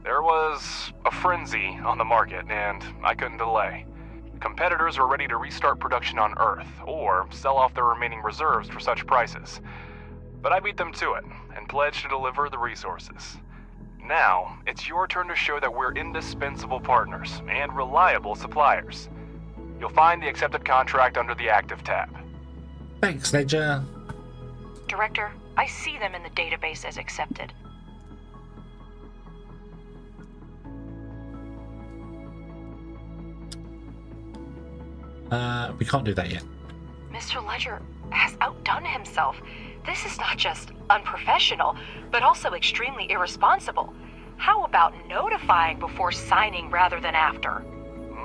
There was a frenzy on the market, and I couldn't delay. Competitors are ready to restart production on Earth, or sell off their remaining reserves for such prices. But I beat them to it, and pledged to deliver the resources. Now, it's your turn to show that we're indispensable partners and reliable suppliers. You'll find the accepted contract under the Active tab. Thanks, Ledger. Director, I see them in the database as accepted. We can't do that yet. Mr. Ledger has outdone himself. This is not just unprofessional, but also extremely irresponsible. How about notifying before signing rather than after?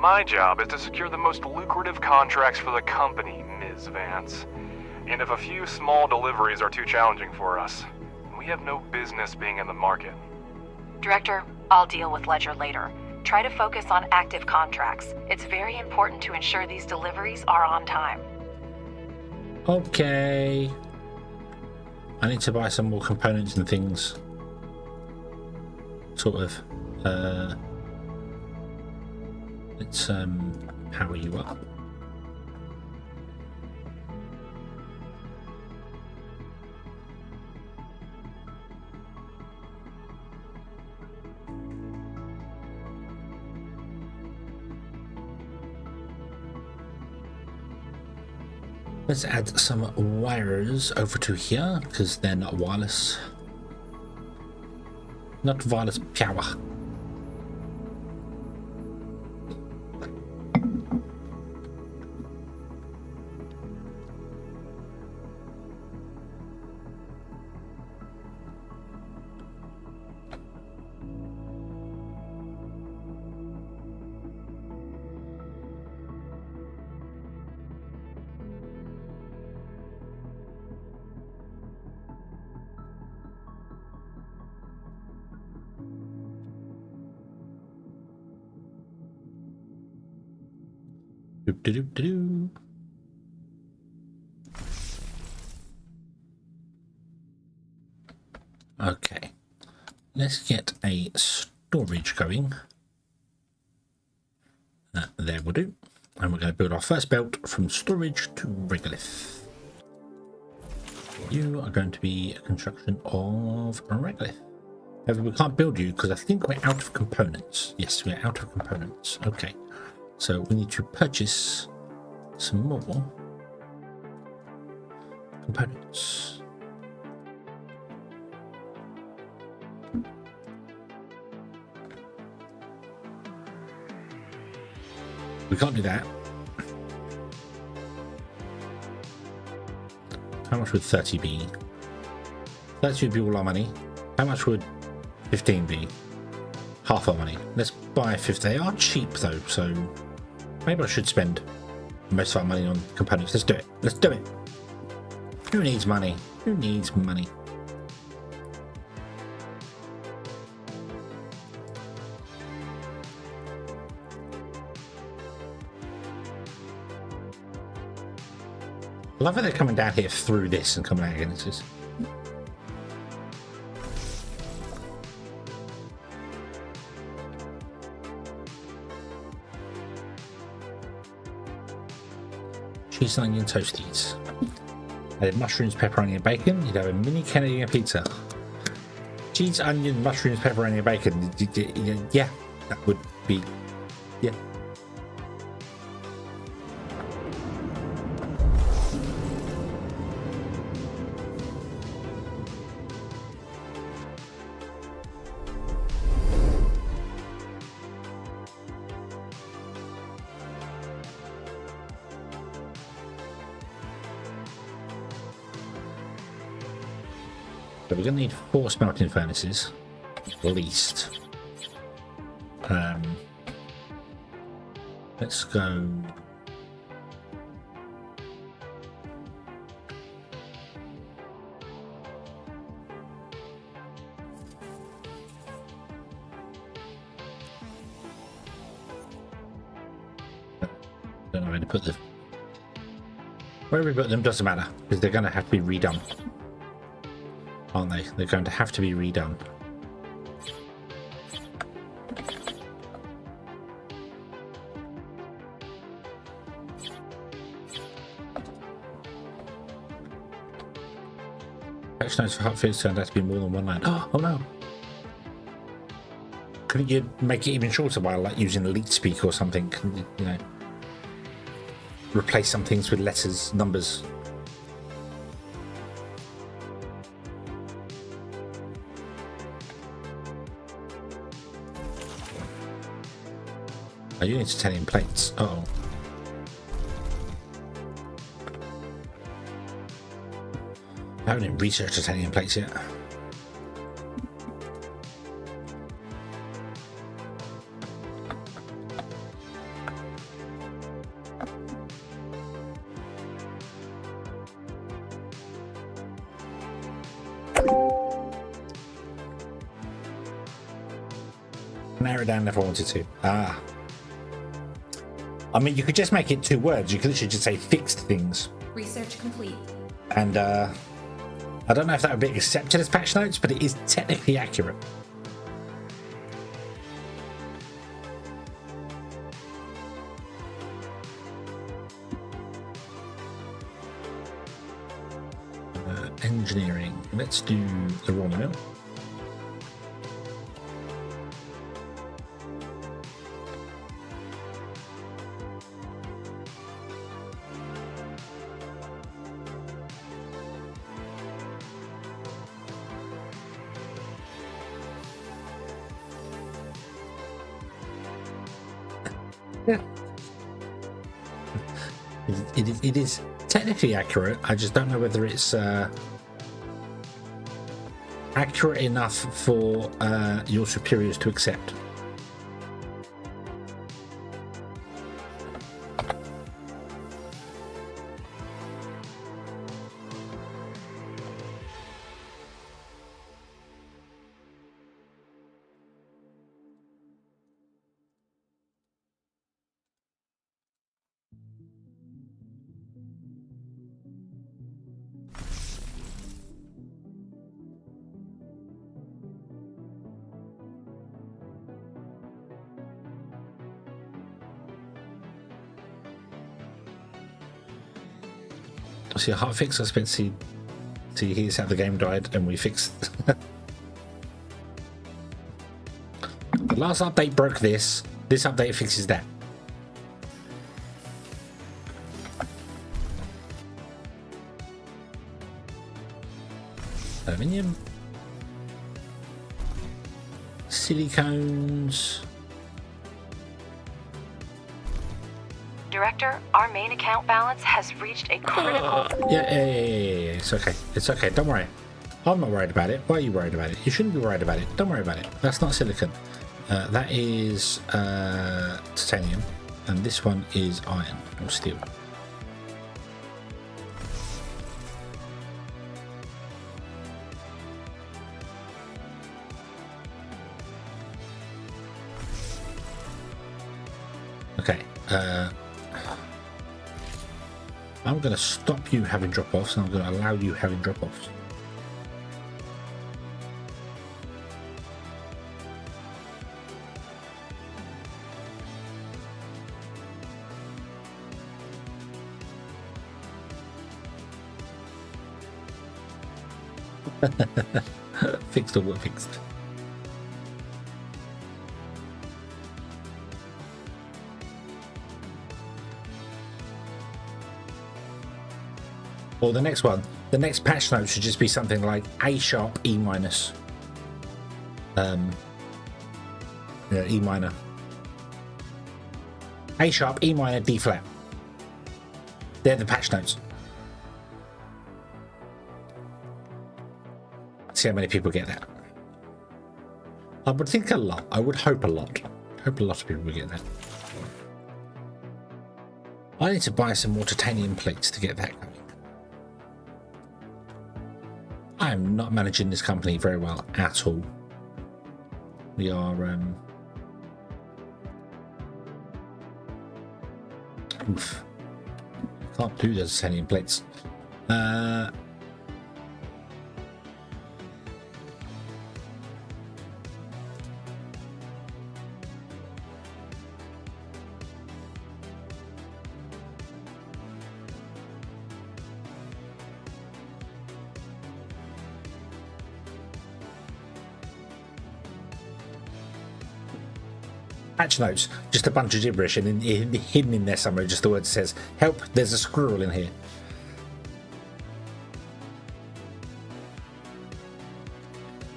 My job is to secure the most lucrative contracts for the company, Ms. Vance. And if a few small deliveries are too challenging for us, we have no business being in the market. Director, I'll deal with Ledger later. Try to focus on active contracts. It's very important to ensure these deliveries are on time. Okay. I need to buy some more components and things. Sort of. Let's power you up. Let's add some wires over to here because they're not wireless. Not wireless power. Doop-de-doop-de-doo. Okay, let's get a storage going. There we'll do. And we're going to build our first belt from storage to regolith. You are going to be a construction of a regolith. However, we can't build you because I think we're out of components. Yes, we're out of components. Okay. So we need to purchase some more components. We can't do that. How much would 30 be? 30 would be all our money. How much would 15 be? Half our money. Let's buy 50. They are cheap though, so maybe I should spend most of our money on components. Let's do it. Let's do it. Who needs money? Who needs money? I love how they're coming down here through this and coming out again. This is... cheese and onion toasties. Added mushrooms, pepperoni and bacon. You'd have a mini Canadian pizza. Cheese, onion, mushrooms, pepperoni and bacon. Yeah, that would be... yeah. So we're going to need 4 smelting furnaces, at least. Let's go Don't know where to put them. Where we put them doesn't matter, because they're going to have to be redone. Aren't they? They're going to have to be redone. Patch notes for hotfix turned out to be more than one line. Oh no! Couldn't you make it even shorter by like using elite speak or something? You know, replace some things with letters, numbers. Oh, you need titanium plates. Uh-oh. I haven't even researched titanium plates yet. Narrow it down if I wanted to. Ah. I mean, you could just make it 2 words. You could literally just say fixed things. Research complete. And I don't know if that would be accepted as patch notes, but it is technically accurate. Engineering. Let's do the raw mill. It is technically accurate. I just don't know whether it's accurate enough for your superiors to accept. See a hotfix. I expect to see here's how the game died, and we fixed. The last update broke this. This update fixes that. Aluminium, silicones. Director, our main account balance has reached a critical... Yeah. It's okay. It's okay. Don't worry. I'm not worried about it. Why are you worried about it? You shouldn't be worried about it. Don't worry about it. That's not silicon. That is titanium. And this one is iron or steel. Okay. I'm going to stop you having drop-offs, and I'm going to allow you having drop-offs. Fixed or what fixed? Or the next one, the next patch note should just be something like A sharp, E minus. Yeah, E minor. A sharp, E minor, D flat. They're the patch notes. See how many people get that. I would think a lot. I would hope a lot. Hope a lot of people would get that. I need to buy some more titanium plates to get that going. I am not managing this company very well at all. We are Oof. Can't do those titanium plates. Patch notes, just a bunch of gibberish, and hidden in there somewhere, just the word says, "Help! There's a squirrel in here."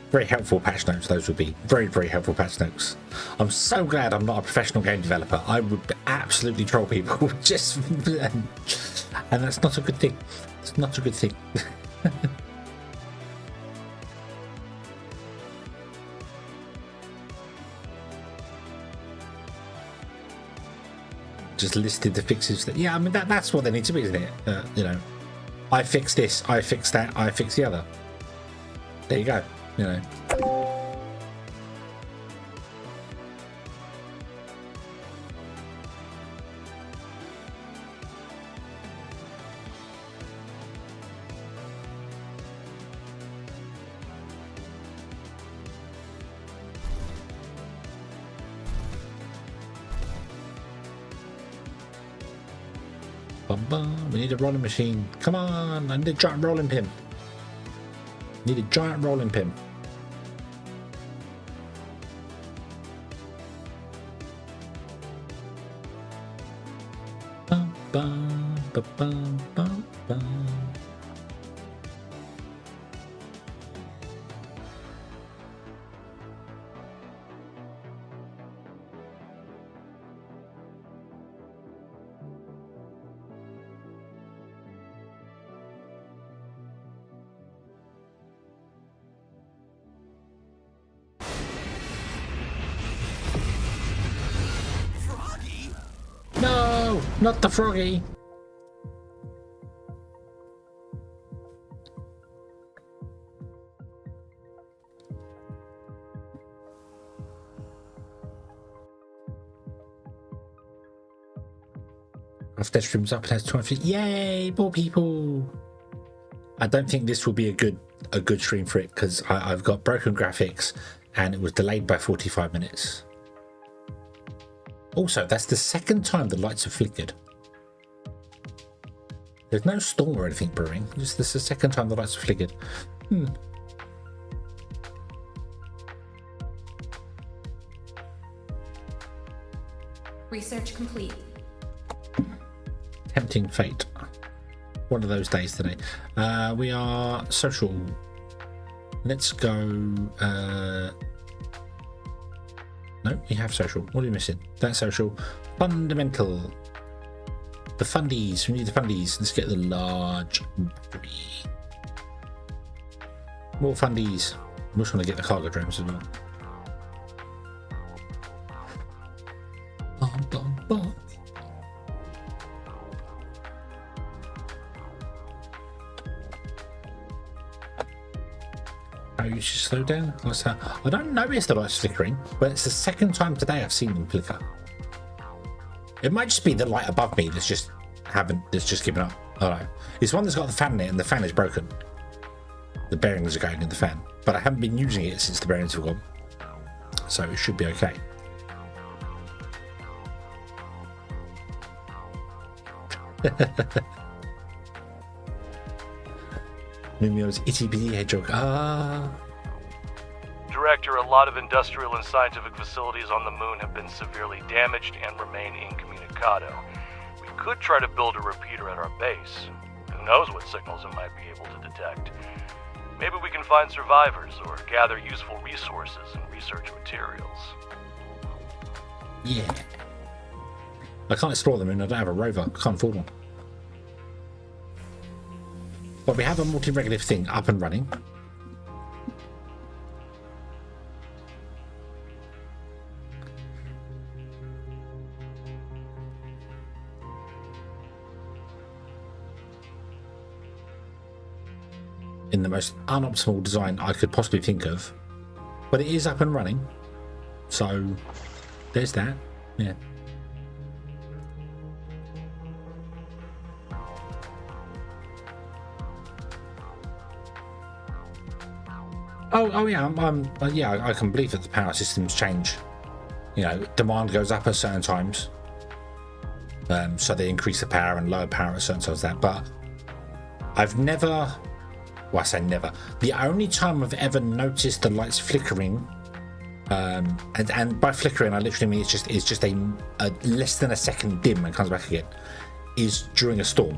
Very helpful patch notes, those would be. Very, very helpful patch notes. I'm so glad I'm not a professional game developer. I would absolutely troll people, just... and that's not a good thing. It's not a good thing. Just listed the fixes that, yeah, I mean that's what they need to be, isn't it? You know, I fix this, I fix that, I fix the other. There you go. You know. We need a rolling machine. Come on, I need a giant rolling pin. Need a giant rolling pin. Bum, bum, bum, bum, bum, bum. No, not the froggy. Dead streams up and has 200. Yay, more people. I don't think this will be a good stream for it because I've got broken graphics and it was delayed by 45 minutes. Also, that's the second time the lights have flickered. There's no storm or anything brewing. This is the second time the lights have flickered. Research complete. Tempting fate. One of those days today. We are social. Let's go. No, we have social. What are we missing? That's social. Fundamental. The fundies. We need the fundies. Let's get the large battery. More fundies. I just want to get the cargo drones as well. Bum, bum, bum. Oh, you should slow down. I don't notice the lights flickering, but it's the second time today I've seen them flicker. It might just be the light above me that's just given up. I don't know. It's one that's got the fan in it, and the fan is broken. The bearings are going in the fan, but I haven't been using it since the bearings have gone, so it should be okay. Mimio's itty bitty hedgehog. Director, a lot of industrial and scientific facilities on the moon have been severely damaged and remain incommunicado. We could try to build a repeater at our base. Who knows what signals it might be able to detect. Maybe we can find survivors or gather useful resources and research materials. Yeah. I can't explore the moon. I don't have a rover. I can't afford one. But we have a multi-regulative thing up and running. In the most unoptimal design I could possibly think of. But it is up and running. So there's that. Yeah. Oh yeah, yeah, I can believe that the power systems change. You know, demand goes up at certain times, so they increase the power and lower power at certain times. But I've never, well, I say never. The only time I've ever noticed the lights flickering, and by flickering I literally mean it's just a less than a second dim and comes back again, is during a storm.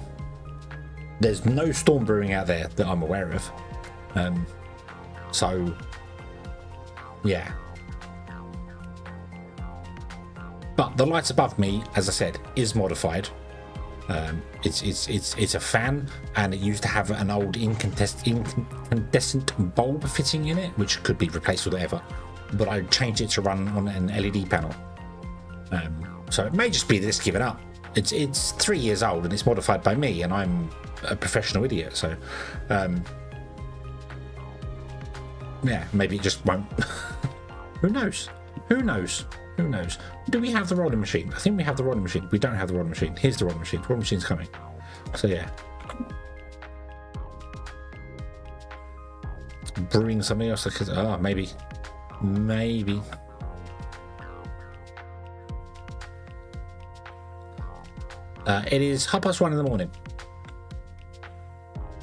There's no storm brewing out there that I'm aware of. So, yeah. But the lights above me, as I said, is modified. It's a fan, and it used to have an old incandescent bulb fitting in it, which could be replaced with whatever. But I changed it to run on an LED panel. So it may just be this given up. It's 3 years old and it's modified by me, and I'm a professional idiot. So. Yeah, maybe it just won't. Who knows? Who knows? Who knows? Do we have the rolling machine? I think we have the rolling machine. We don't have the rolling machine. Here's the rolling machine. The rolling machine's coming. So yeah. Brewing something else. Maybe. Maybe. It is 1:30 in the morning.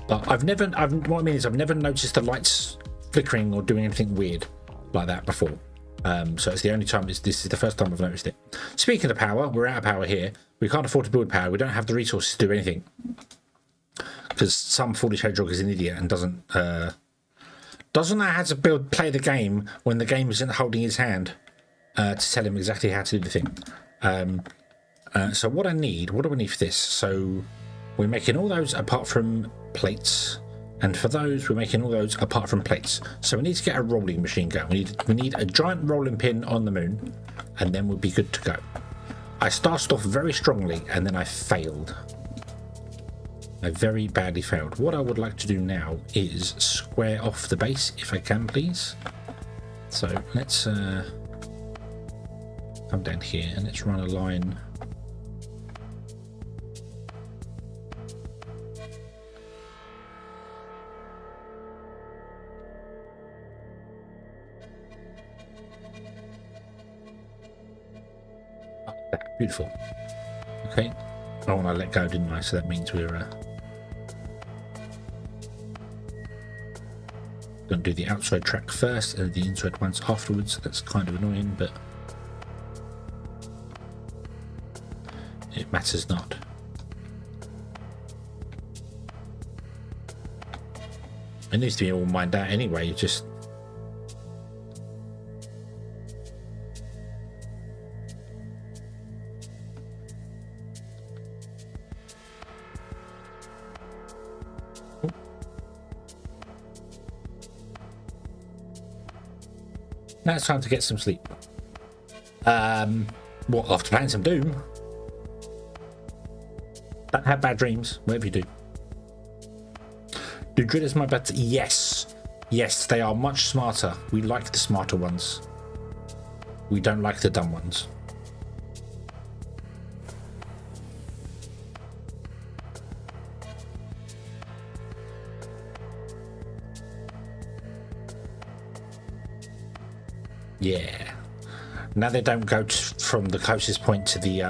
But what I mean is I've never noticed the lights flickering or doing anything weird like that before. So it's the only time, this is the first time I've noticed it. Speaking of power, we're out of power here. We can't afford to build power. We don't have the resources to do anything. Because some foolish hedgehog is an idiot and doesn't know how to play the game when the game isn't holding his hand to tell him exactly how to do the thing. So what do I need for this? So we're making all those apart from plates. And for those, we're making all those apart from plates. So we need to get a rolling machine going. We need a giant rolling pin on the moon, and then we'll be good to go. I started off very strongly, and then I failed. I very badly failed. What I would like to do now is square off the base, if I can, please. So let's come down here, and let's run a line. Beautiful. Okay. Oh, and I let go, didn't I? So that means we're going to do the outside track first and the inside ones afterwards. So that's kind of annoying, but it matters not. It needs to be all mined out anyway. Just now it's time to get some sleep. What, after playing some Doom? Don't have bad dreams, whatever you do. Do drillers my better? Yes. Yes, they are much smarter. We like the smarter ones. We don't like the dumb ones. Yeah. Now they don't go from the closest point to the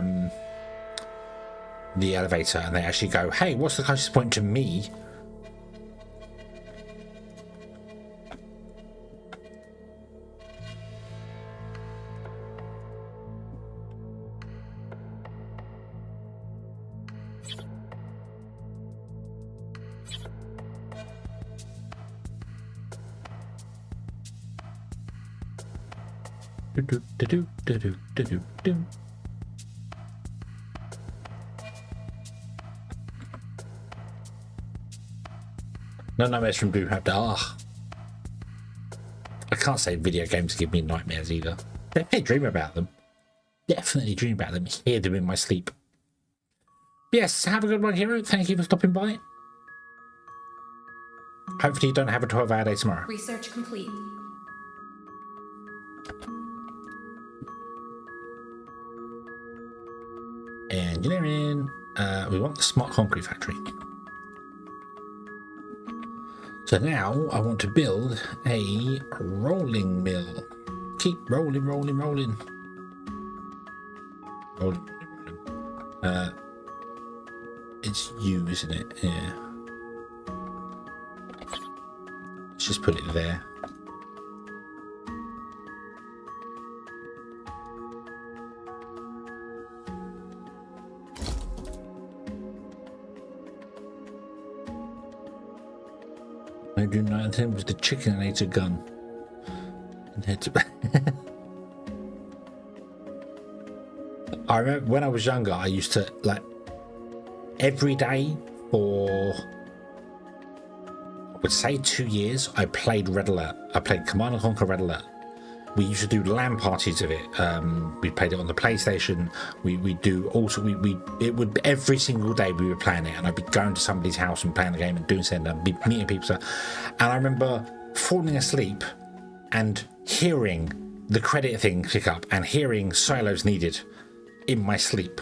elevator, and they actually go, hey, what's the closest point to me? No nightmares from Blue Raptor. Ah, I can't say video games give me nightmares either. Definitely dream about them. Definitely dream about them. Hear them in my sleep. Yes, have a good one, Hero. Thank you for stopping by. Hopefully you don't have a 12-hour day tomorrow. Research complete. Engineering. We want the smart concrete factory. So now I want to build a rolling mill. Keep rolling, rolling, rolling. Rolling, rolling. It's you, isn't it? Yeah. Let's just put it there. I do not think it was the chicken that ate a gun. And had to I remember when I was younger, I used to like every day for I would say 2 years. I played Red Alert. I played Command and Conquer Red Alert. We used to do LAN parties of it. We played it on the PlayStation. We do also it would every single day we were playing it, and I'd be going to somebody's house and playing the game and doing something and be meeting people. So, and I remember falling asleep and hearing the credit thing pick up and hearing silos needed in my sleep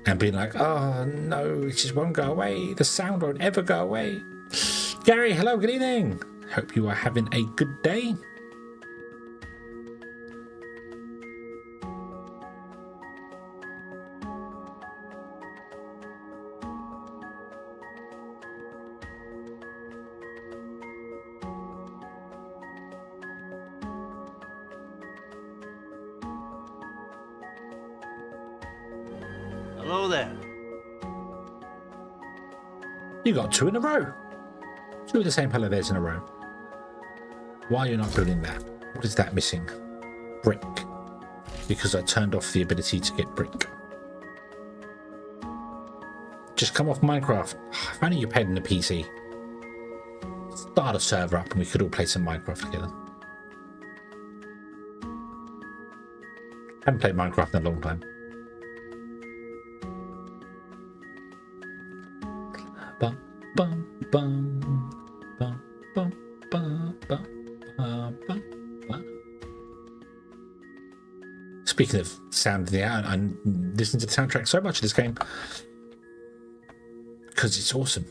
and being like, oh no, it just won't go away. The sound won't ever go away. Gary, hello, good evening. Hope you are having a good day. Hello there. You got 2 in a row. 2 of the same hello there's in a row. Why are you not building that? What is that missing? Brick. Because I turned off the ability to get brick. Just come off Minecraft. If only you paid in the PC. Start a server up and we could all play some Minecraft together. Haven't played Minecraft in a long time. Bum, bum, bum, bum, bum, bum, bum, bum, bum. Speaking of sound, I listen to the soundtrack so much of this game because it's awesome.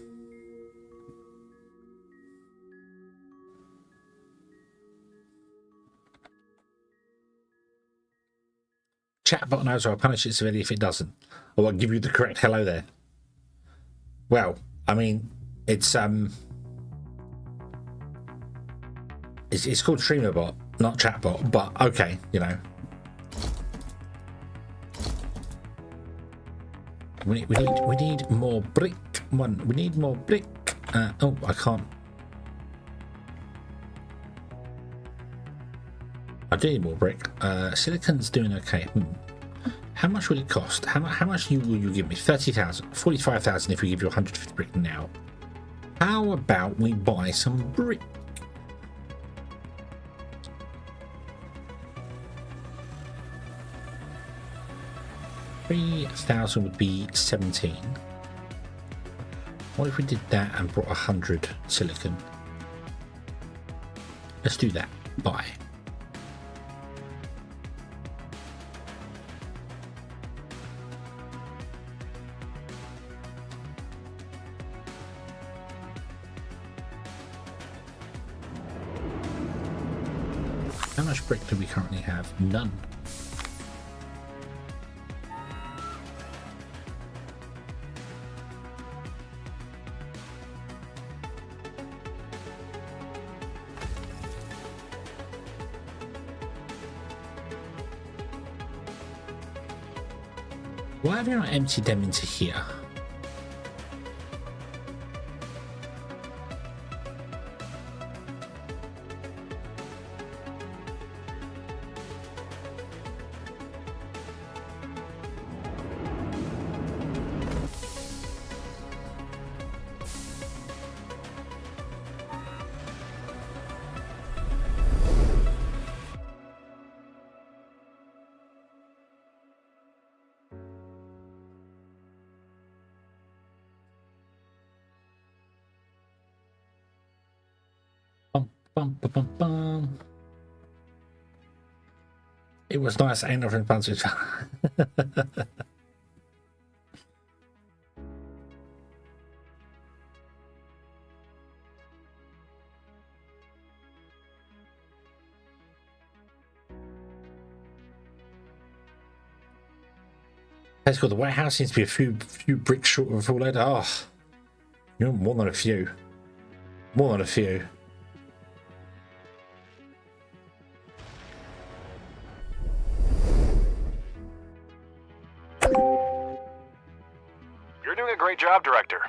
Chatbot knows I'll punish it severely if it doesn't, or I'll give you the correct hello there. Well, I mean, it's called StreamerBot, not Chatbot, but okay, you know. We need more brick. We need more brick. Oh, I can't. I do need more brick. Silicon's doing okay. How much would it cost? How much will you give me? 30,000, 45,000 if we give you 150 brick now. How about we buy some brick? $3,000 would be 17. What if we did that and brought 100 silicon? Let's do that. Buy. How much brick do we currently have? None. Why have you not emptied them into here? Bum, bum, bum, bum. It was nice, ain't nothing fancy. That's called the White House seems to be a few bricks short of a full head. Oh, you're more than a few. More than a few. You're doing a great job, Director.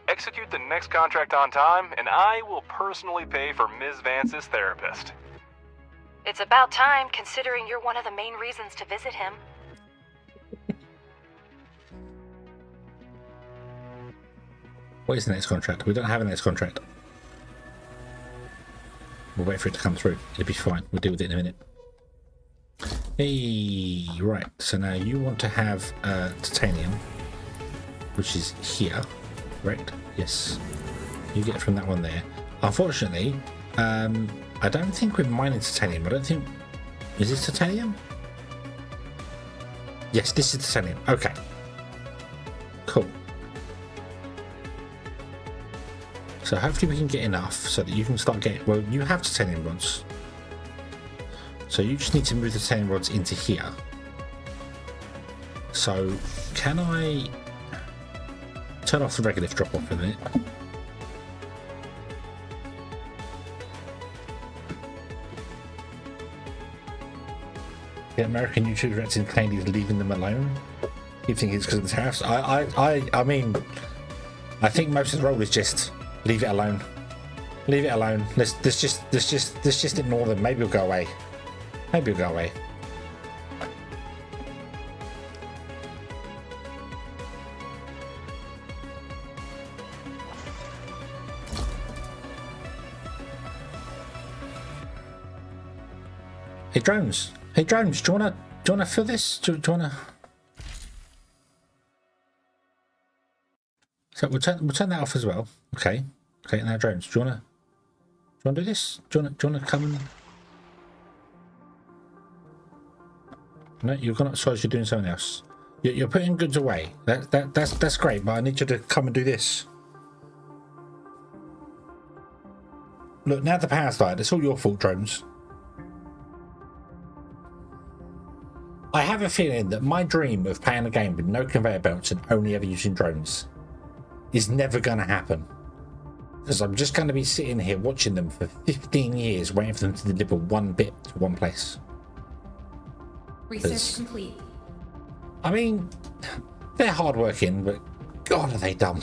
Execute the next contract on time, and I will personally pay for Ms. Vance's therapist. It's about time, considering you're one of the main reasons to visit him. What is the next contract? We don't have a next contract. We'll wait for it to come through. It'll be fine. We'll deal with it in a minute. Hey, right. So now you want to have titanium, which is here, correct? Yes. You get it from that one there. Unfortunately, I don't think we're mining titanium. I don't think... Is this titanium? Yes, this is titanium. Okay. Cool. So hopefully we can get enough so that you can start getting... Well, you have titanium rods. So you just need to move the titanium rods into here. So can I turn off the regular drop off for a minute? The American YouTube director claimed he's leaving them alone. You think it's because of the tariffs? I mean, I think most of the role is just leave it alone. Leave it alone. Let's just ignore them. Maybe it'll go away. Maybe it'll go away. Hey drones. Hey drones, do you wanna fill this? Do you wanna? So we'll turn that off as well. Okay. Okay, now drones, do you wanna do this? Do you wanna come and... No, you've gone outside, you're doing something else. You're putting goods away. That's great, but I need you to come and do this. Look, now the power's died. It's all your fault, drones. I have a feeling that my dream of playing a game with no conveyor belts and only ever using drones is never going to happen. Because I'm just going to be sitting here watching them for 15 years waiting for them to deliver one bit to one place. Research complete. I mean, they're hardworking, but God, are they dumb.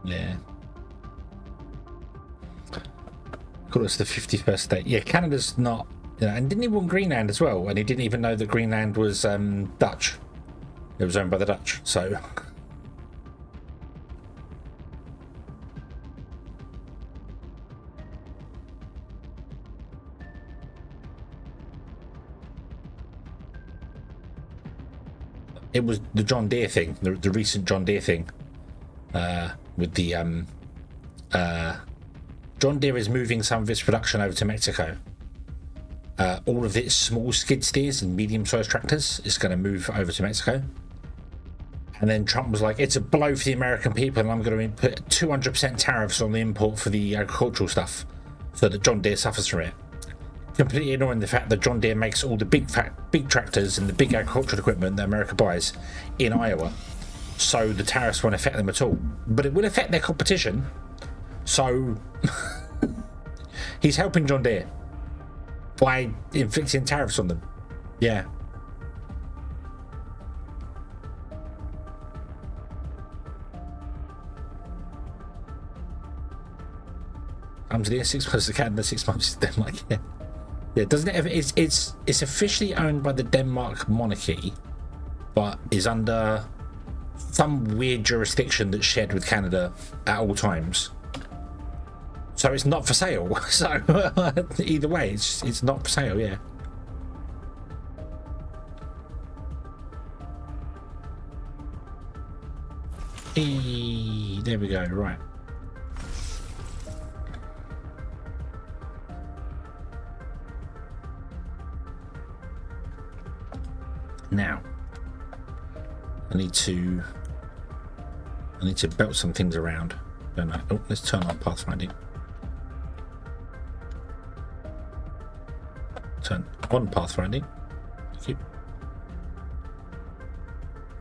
Yeah. Call us the 51st state. Yeah, Canada's not, you know, and didn't he want Greenland as well? And he didn't even know that Greenland was Dutch. It was owned by the Dutch, so. It was the John Deere thing, the recent John Deere thing. With the John Deere is moving some of its production over to Mexico. All of its small skid steers and medium-sized tractors is going to move over to Mexico. And then Trump was like, it's a blow for the American people, and I'm going to put 200% tariffs on the import for the agricultural stuff so that John Deere suffers from it. Completely ignoring the fact that John Deere makes all the big tractors and the big agricultural equipment that America buys in Iowa. So the tariffs won't affect them at all. But it will affect their competition. So he's helping John Deere by inflicting tariffs on them. Yeah. Comes here 6 months to Canada, 6 months to Denmark. Yeah. Yeah, doesn't it ever, it's officially owned by the Denmark monarchy, but is under some weird jurisdiction that's shared with Canada at all times. So it's not for sale. So either way, it's not for sale, yeah. There we go, right. Now I need to belt some things around, don't I? Oh, let's turn on pathfinding. turn on pathfinding. Thank you.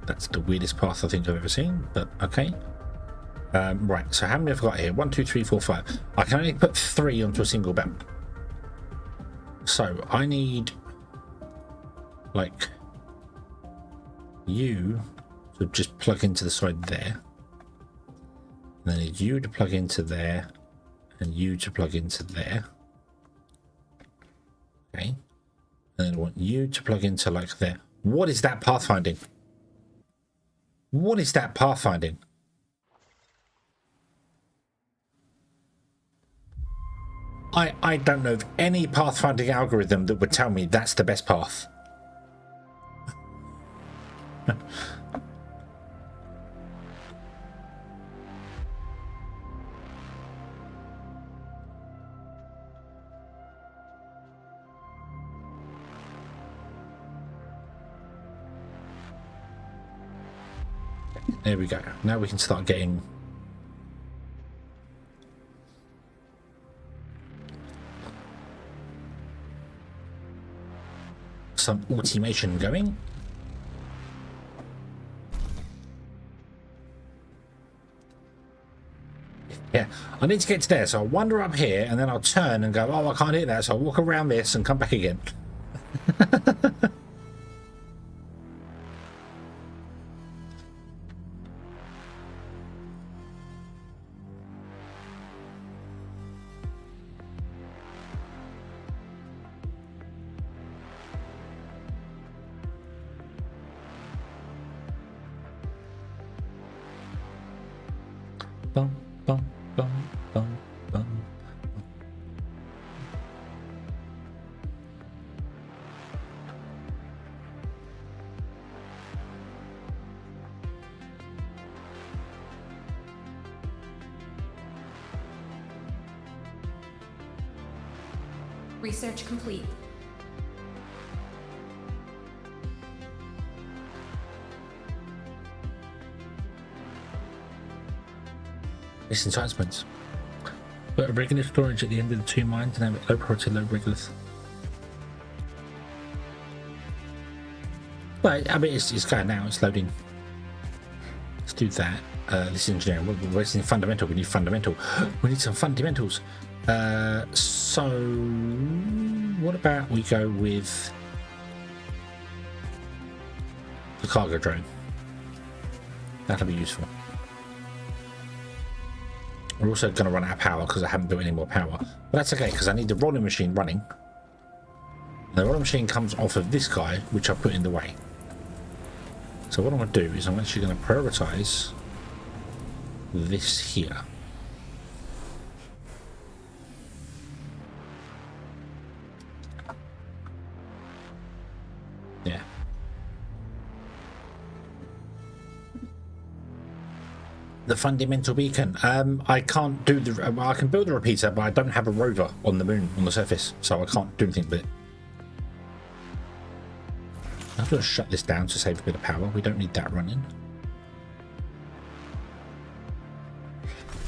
That's the weirdest path I think I've ever seen, but okay. Right, so how many have I got here? 1, 2, 3, 4, 5. I can only put 3 onto a single belt. So I need, like, you to just plug into the side there. And then I need you to plug into there, and you to plug into there. Okay. And then I want you to plug into, like, there. What is that pathfinding? What is that pathfinding? I don't know of any pathfinding algorithm that would tell me that's the best path. There we go. Now we can start getting some automation going. Yeah, I need to get to there, so I'll wander up here and then I'll turn and go, oh, I can't hit that, so I'll walk around this and come back again. Bum, bum, bum, bum, bum. Research complete. This enticements. Put a regular storage at the end of the 2 mines and have it low priority, low regulars. Well, I mean, it's going now, it's loading. Let's do that. This is engineering. We're wasting fundamental. We need fundamental. We need some fundamentals. So, what about we go with the cargo drone? That'll be useful. We're also going to run out of power because I haven't built any more power. But that's okay because I need the rolling machine running. And the rolling machine comes off of this guy, which I put in the way. So what I'm going to do is I'm actually going to prioritize this here. Yeah. The fundamental beacon. I can't do the. I can build a repeater, but I don't have a rover on the moon on the surface, so I can't do anything with it. I'm going to shut this down to save a bit of power. We don't need that running.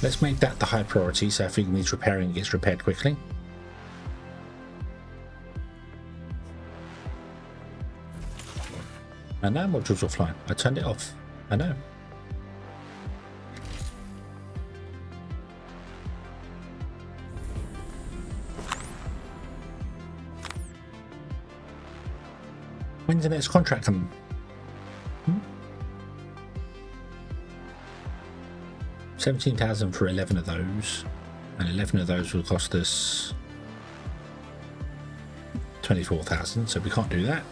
Let's make that the high priority, so if it needs repairing, it gets repaired quickly. And now modules are flying. I turned it off. I know. When's the next contract coming? 17,000 for 11 of those, and 11 of those will cost us 24,000, so we can't do that.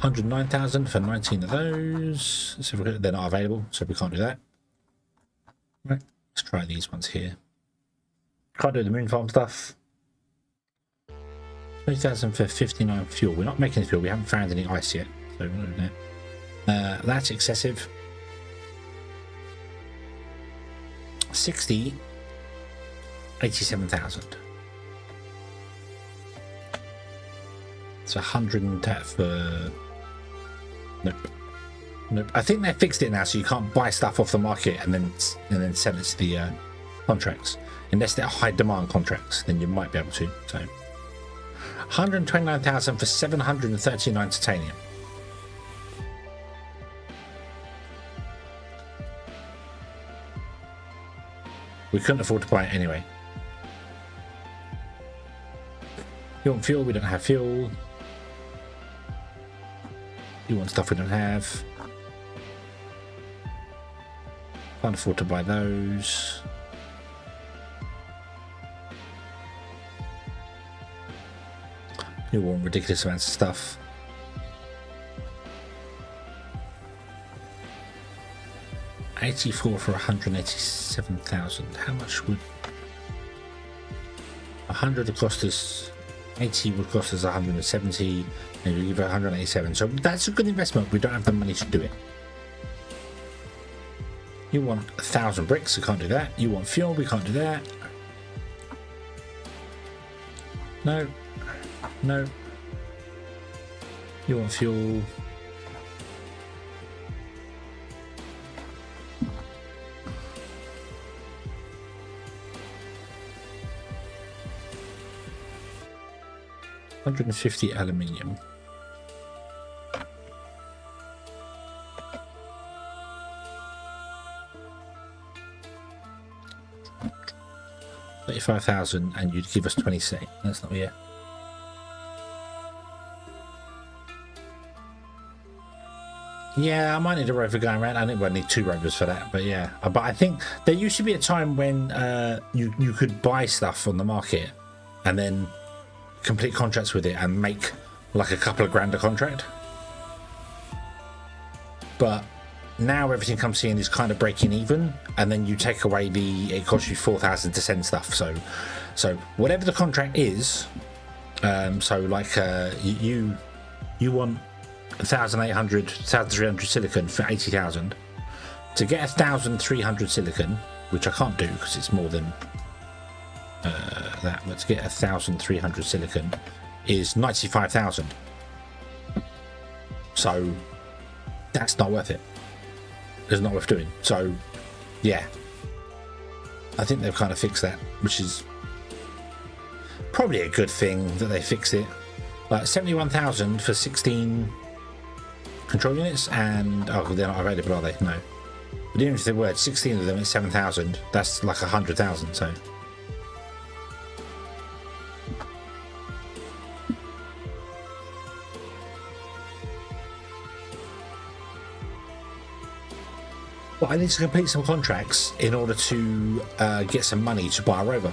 109,000 for 19 of those. So they're not available, so we can't do that. Right, let's try these ones here. Can't do the moon farm stuff. 20,000 for 59 fuel. We're not making fuel. We haven't found any ice yet, so we're not doing that. That's excessive. 60, 87,000. It's 100 for. Nope. Nope. I think they fixed it now, so you can't buy stuff off the market and then sell it to the contracts, unless they're high demand contracts. Then you might be able to. So. 129,000 for 739 titanium. We couldn't afford to buy it anyway. You want fuel? We don't have fuel. You want stuff we don't have. Can't afford to buy those. You want ridiculous amounts of stuff. $84 for 187,000. How much would 100 would cost us? 80 would cost us 170, and you give it 187. So that's a good investment. We don't have the money to do it. You want 1,000 bricks? We can't do that. You want fuel? We can't do that. No. No. You want fuel? $150 aluminium. $35,000, and you'd give us 26. That's not yeah. Yeah, I might need a rover going around. I think we'll need 2 rovers for that, but yeah. But I think there used to be a time when you could buy stuff on the market and then complete contracts with it and make like a couple of grand a contract. But now everything comes in is kind of breaking even, and then you take away it costs you 4,000 to send stuff. So whatever the contract is, so like you want 1,800, 1,300 silicon for 80,000. To get 1,300 silicon, which I can't do because it's more than that, but to get 1,300 silicon is 95,000. So that's not worth it. It's not worth doing. So yeah, I think they've kind of fixed that, which is probably a good thing that they fixed it. Like 71,000 for 16 control units, and they're not available, are they? No. But even if they were, 16 of them at 7,000, that's like 100,000. So but I need to complete some contracts in order to get some money to buy a rover.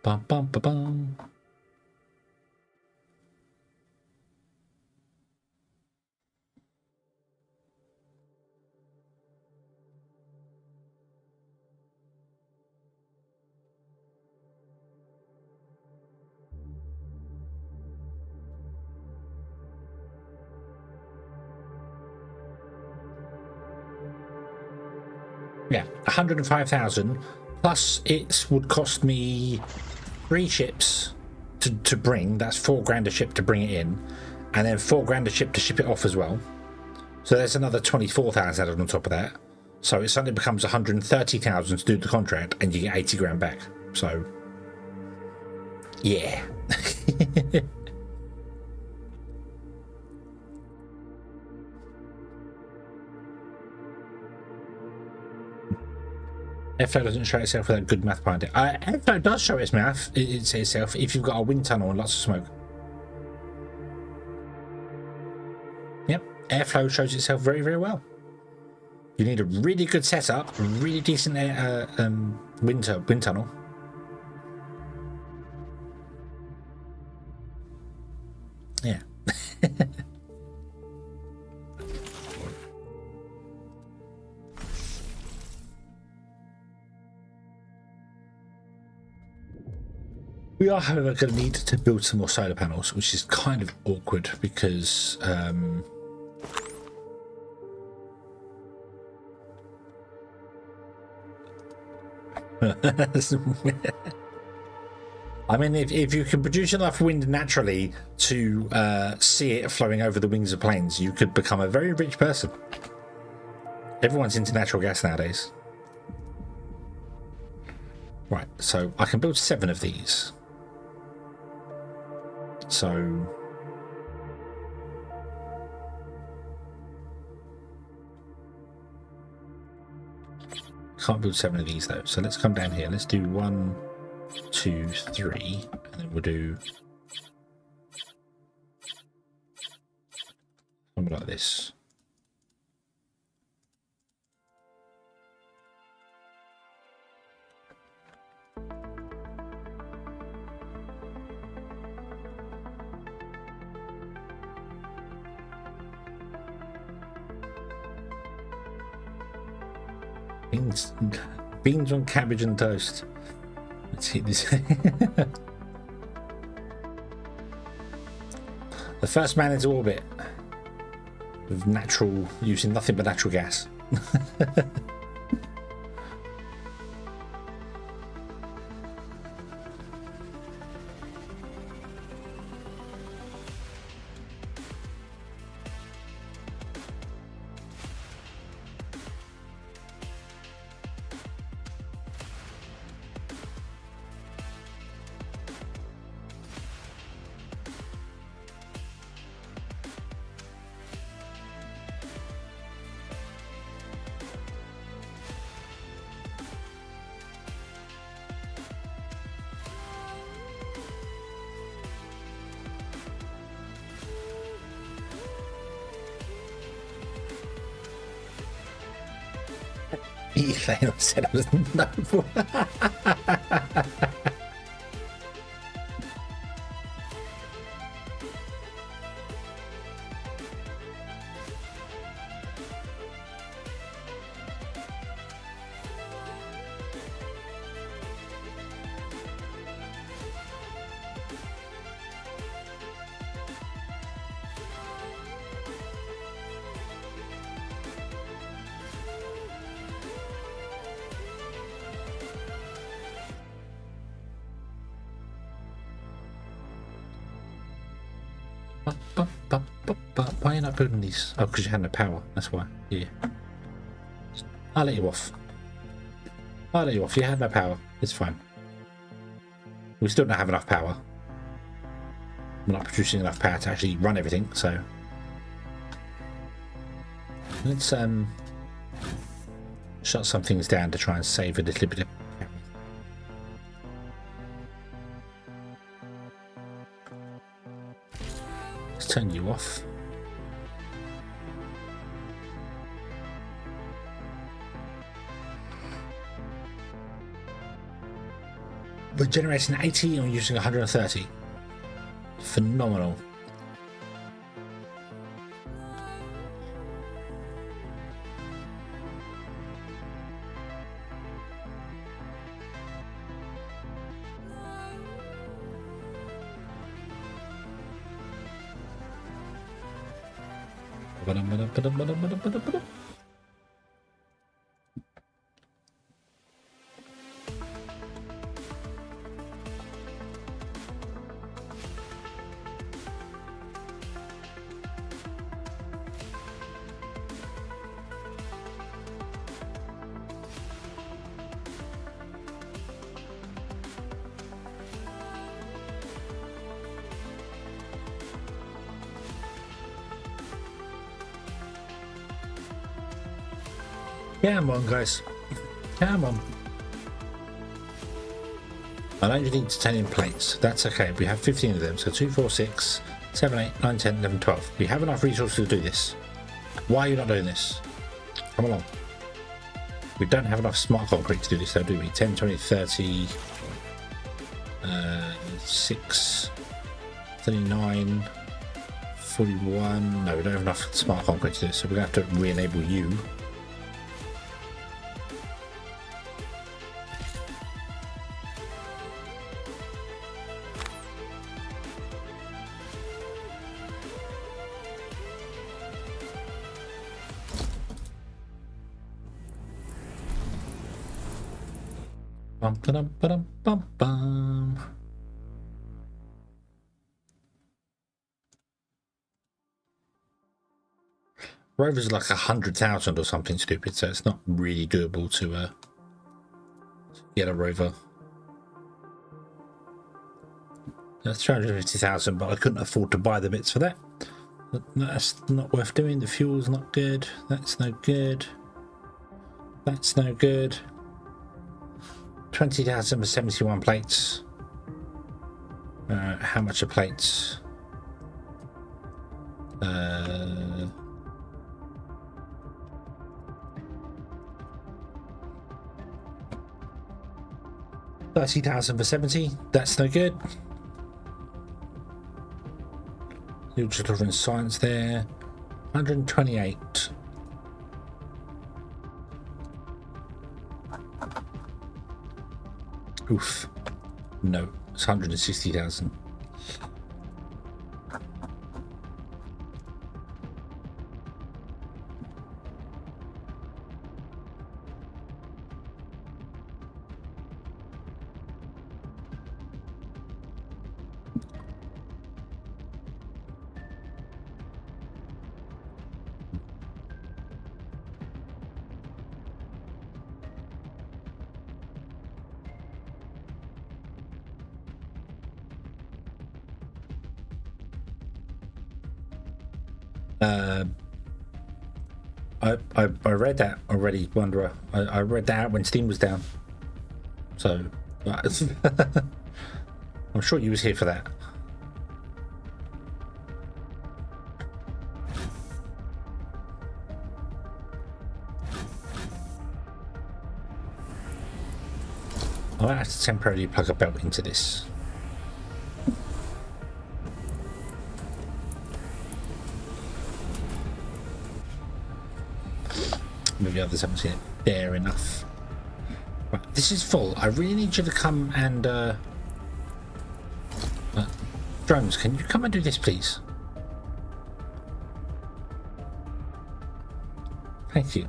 Bum, bum, ba, bum. Yeah, 105,000 plus it would cost me 3 ships to bring. That's 4 grand a ship to bring it in, and then 4 grand a ship to ship it off as well. So there's another 24,000 added on top of that. So it suddenly becomes 130,000 to do the contract, and you get 80 grand back. So yeah. Airflow doesn't show itself without good math behind it. Airflow does show its math itself if you've got a wind tunnel and lots of smoke. Yep, airflow shows itself very, very well. You need a really good setup, a really decent wind tunnel. Yeah. We are, however, going to need to build some more solar panels, which is kind of awkward because I mean, if you can produce enough wind naturally to see it flowing over the wings of planes, you could become a very rich person. Everyone's into natural gas nowadays. Right, so I can build 7 of these. So can't build 7 of these though. So let's come down here. Let's do 1, 2, 3, and then we'll do something like this. Beans on cabbage and toast. Let's hit this. The first man into orbit with natural, using nothing but natural gas. Elaine said it was noble. Why are you not building these? Oh, because you had no power. That's why. Yeah. I'll let you off. I'll let you off. You had no power. It's fine. We still don't have enough power. We're not producing enough power to actually run everything, so let's shut some things down to try and save a little bit of power. Let's turn you off. We're generating 80 and we're using 130. Phenomenal. Come on, guys. Come on. I don't need titanium plates. That's okay. We have 15 of them. So 2, 4, 6, 7, 8, 9, 10, 11, 12. We have enough resources to do this. Why are you not doing this? Come along. We don't have enough smart concrete to do this though, do we? 10, 20, 30, 6, 39, 41. No, we don't have enough smart concrete to do this, so we're going to have to re-enable you. Bum, ba-dum, ba-dum, bum, bum. Rover's like 100,000 or something stupid, so it's not really doable to get a rover. That's 350,000, but I couldn't afford to buy the bits for that. That's not worth doing. The fuel's not good. That's no good. That's no good. 20,000 for 71 plates. How much are plates? 30,000 for 70. That's no good. Neutral tolerance science there. 128. Oof. No, it's 160,000. I read that already, Wanderer. I read that out when Steam was down. So, I'm sure you was here for that. I might have to temporarily plug a belt into this. Maybe others haven't seen it there enough. Right, this is full. I really need you to come and drones, can you come and do this, please? Thank you.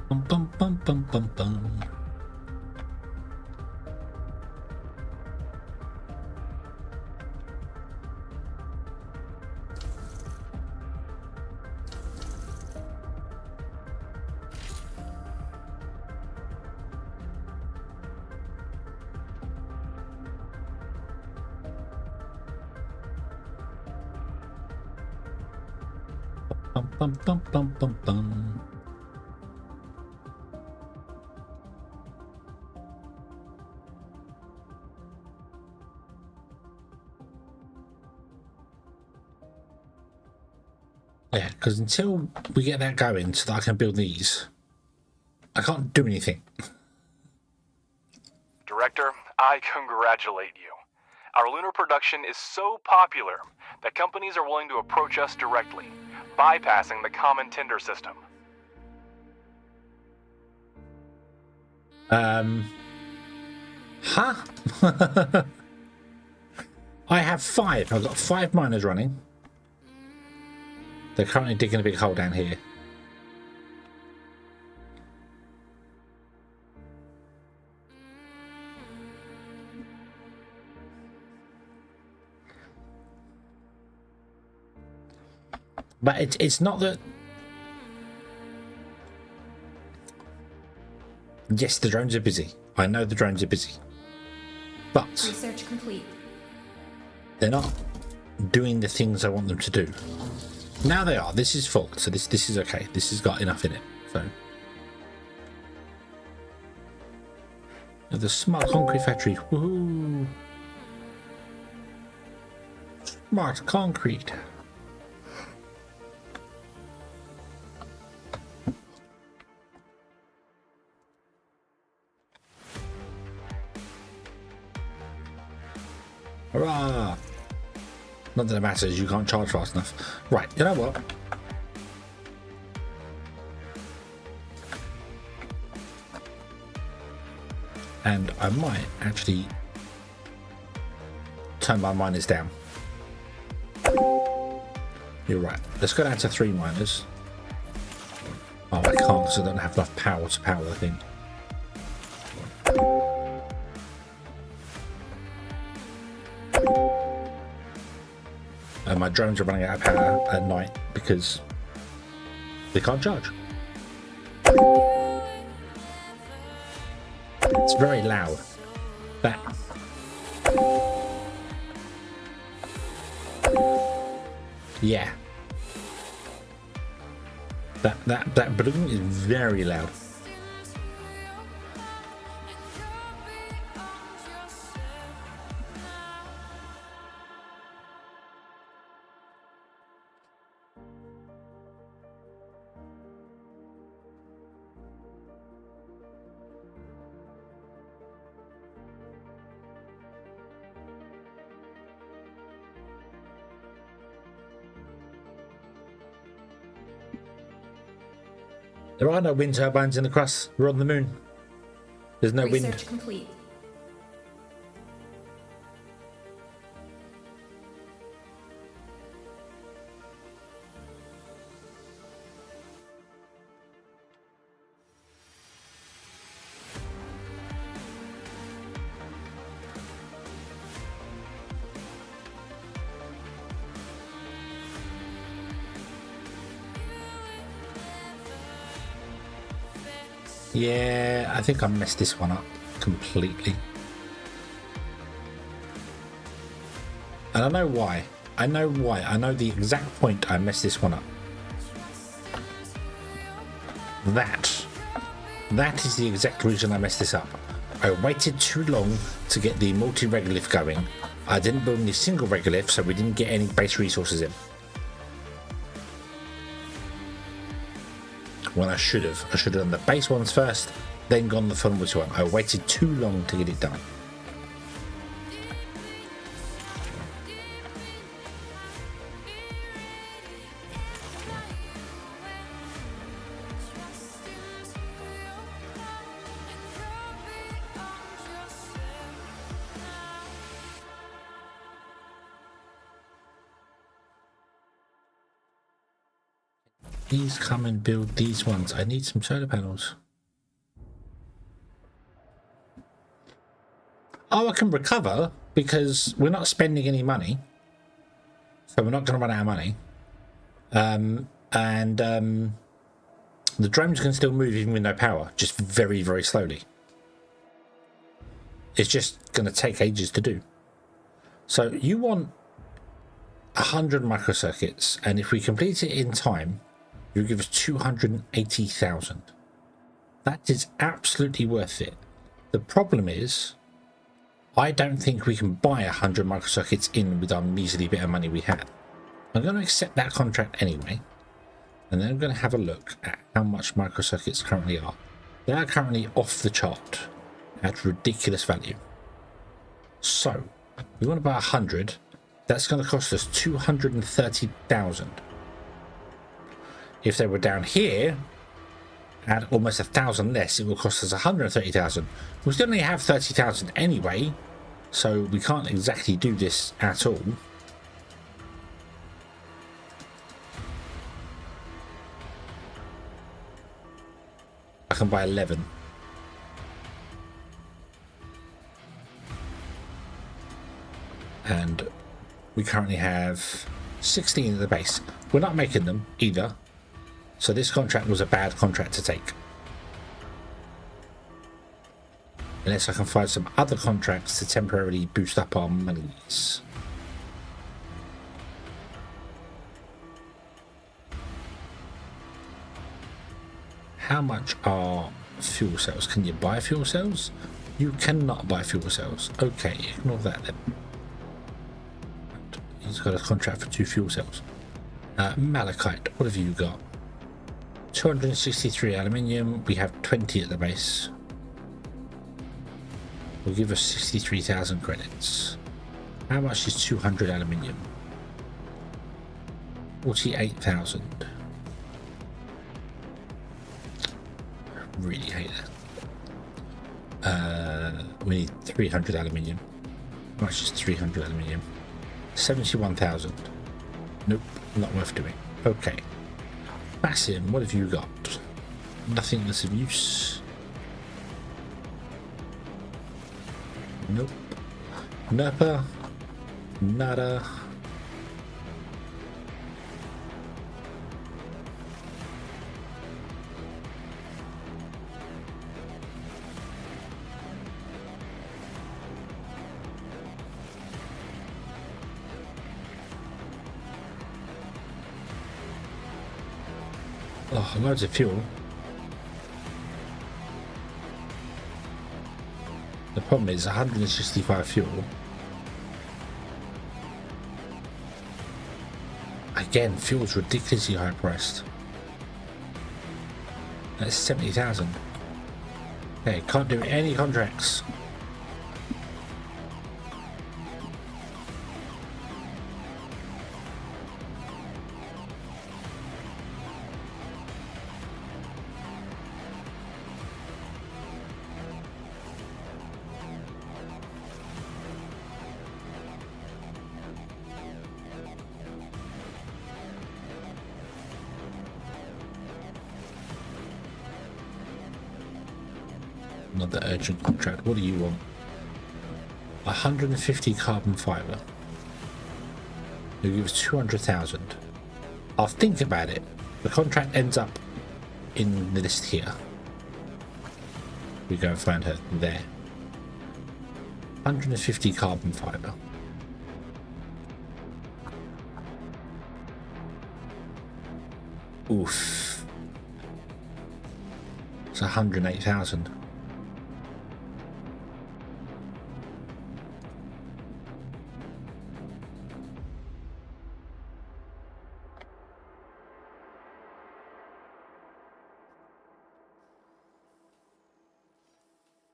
Bum, bum, bum, bum, bum, bum. Bum, bum, bum, bum, bum, bum. Yeah, because until we get that going so that I can build these, I can't do anything. Director, I congratulate you. Our lunar production is so popular that companies are willing to approach us directly, bypassing the common tender system. Huh? I have 5. I've got 5 miners running. They're currently digging a big hole down here. But it's not that... Yes, the drones are busy. I know the drones are busy. But... Research complete. They're not doing the things I want them to do. Now they are. This is full, so this is okay. This has got enough in it. So the smart concrete factory. Woohoo! Smart concrete. Hurrah! Not that it matters, you can't charge fast enough. Right, you know what? And I might actually turn my miners down. You're right. Let's go down to 3 miners. Oh, I can't because I don't have enough power to power the thing. And my drones are running out of power at night because they can't charge. It's very loud. That. Yeah. That balloon is very loud. There are no wind turbines in the crust. We're on the moon. There's no wind. Research complete. Yeah, I think I messed this one up completely. And I know why. I know why. I know the exact point I messed this one up. That is the exact reason I messed this up. I waited too long to get the multi-regolith going. I didn't build any single regolith, so we didn't get any base resources in. When I should have done the base ones first, then gone the fun which one. I waited too long to get it done. Please come and build these ones. I need some solar panels. Oh, I can recover because we're not spending any money. So we're not going to run out of money. The drones can still move even with no power, just very, very slowly. It's just going to take ages to do. So you want 100 microcircuits, and if we complete it in time, you'll give us 280,000. That is absolutely worth it. The problem is, I don't think we can buy 100 microcircuits in with our measly bit of money we had. I'm going to accept that contract anyway, and then I'm going to have a look at how much microcircuits currently are. They are currently off the chart at ridiculous value. So, we want to buy 100. That's going to cost us 230,000. If they were down here at almost 1,000 less, it will cost us 130,000. We still only have 30,000 anyway, so we can't exactly do this at all. I can buy 11. And we currently have 16 at the base. We're not making them either. So this contract was a bad contract to take. Unless I can find some other contracts to temporarily boost up our monies. How much are fuel cells? Can you buy fuel cells? You cannot buy fuel cells. Okay, ignore that then. He's got a contract for 2 fuel cells. Malachite, what have you got? 263 aluminium. We have 20 at the base. Will give us 63,000 credits. How much is 200 aluminium? 48,000. I really hate We need 300 aluminium. How much is 300 aluminium? 71,000. Nope, not worth doing. Okay. Basim, what have you got? Nothing that's of use. Nope. Nerpa. Nada. Oh, loads of fuel. The problem is 165 fuel. Again, fuel's ridiculously high priced. That's 70,000. Okay, can't do any contracts. Another urgent contract. What do you want? 150 carbon fiber. You'll give us 200,000. I'll think about it. The contract ends up in the list here. We go and find her there. 150 carbon fiber. Oof. It's 108,000.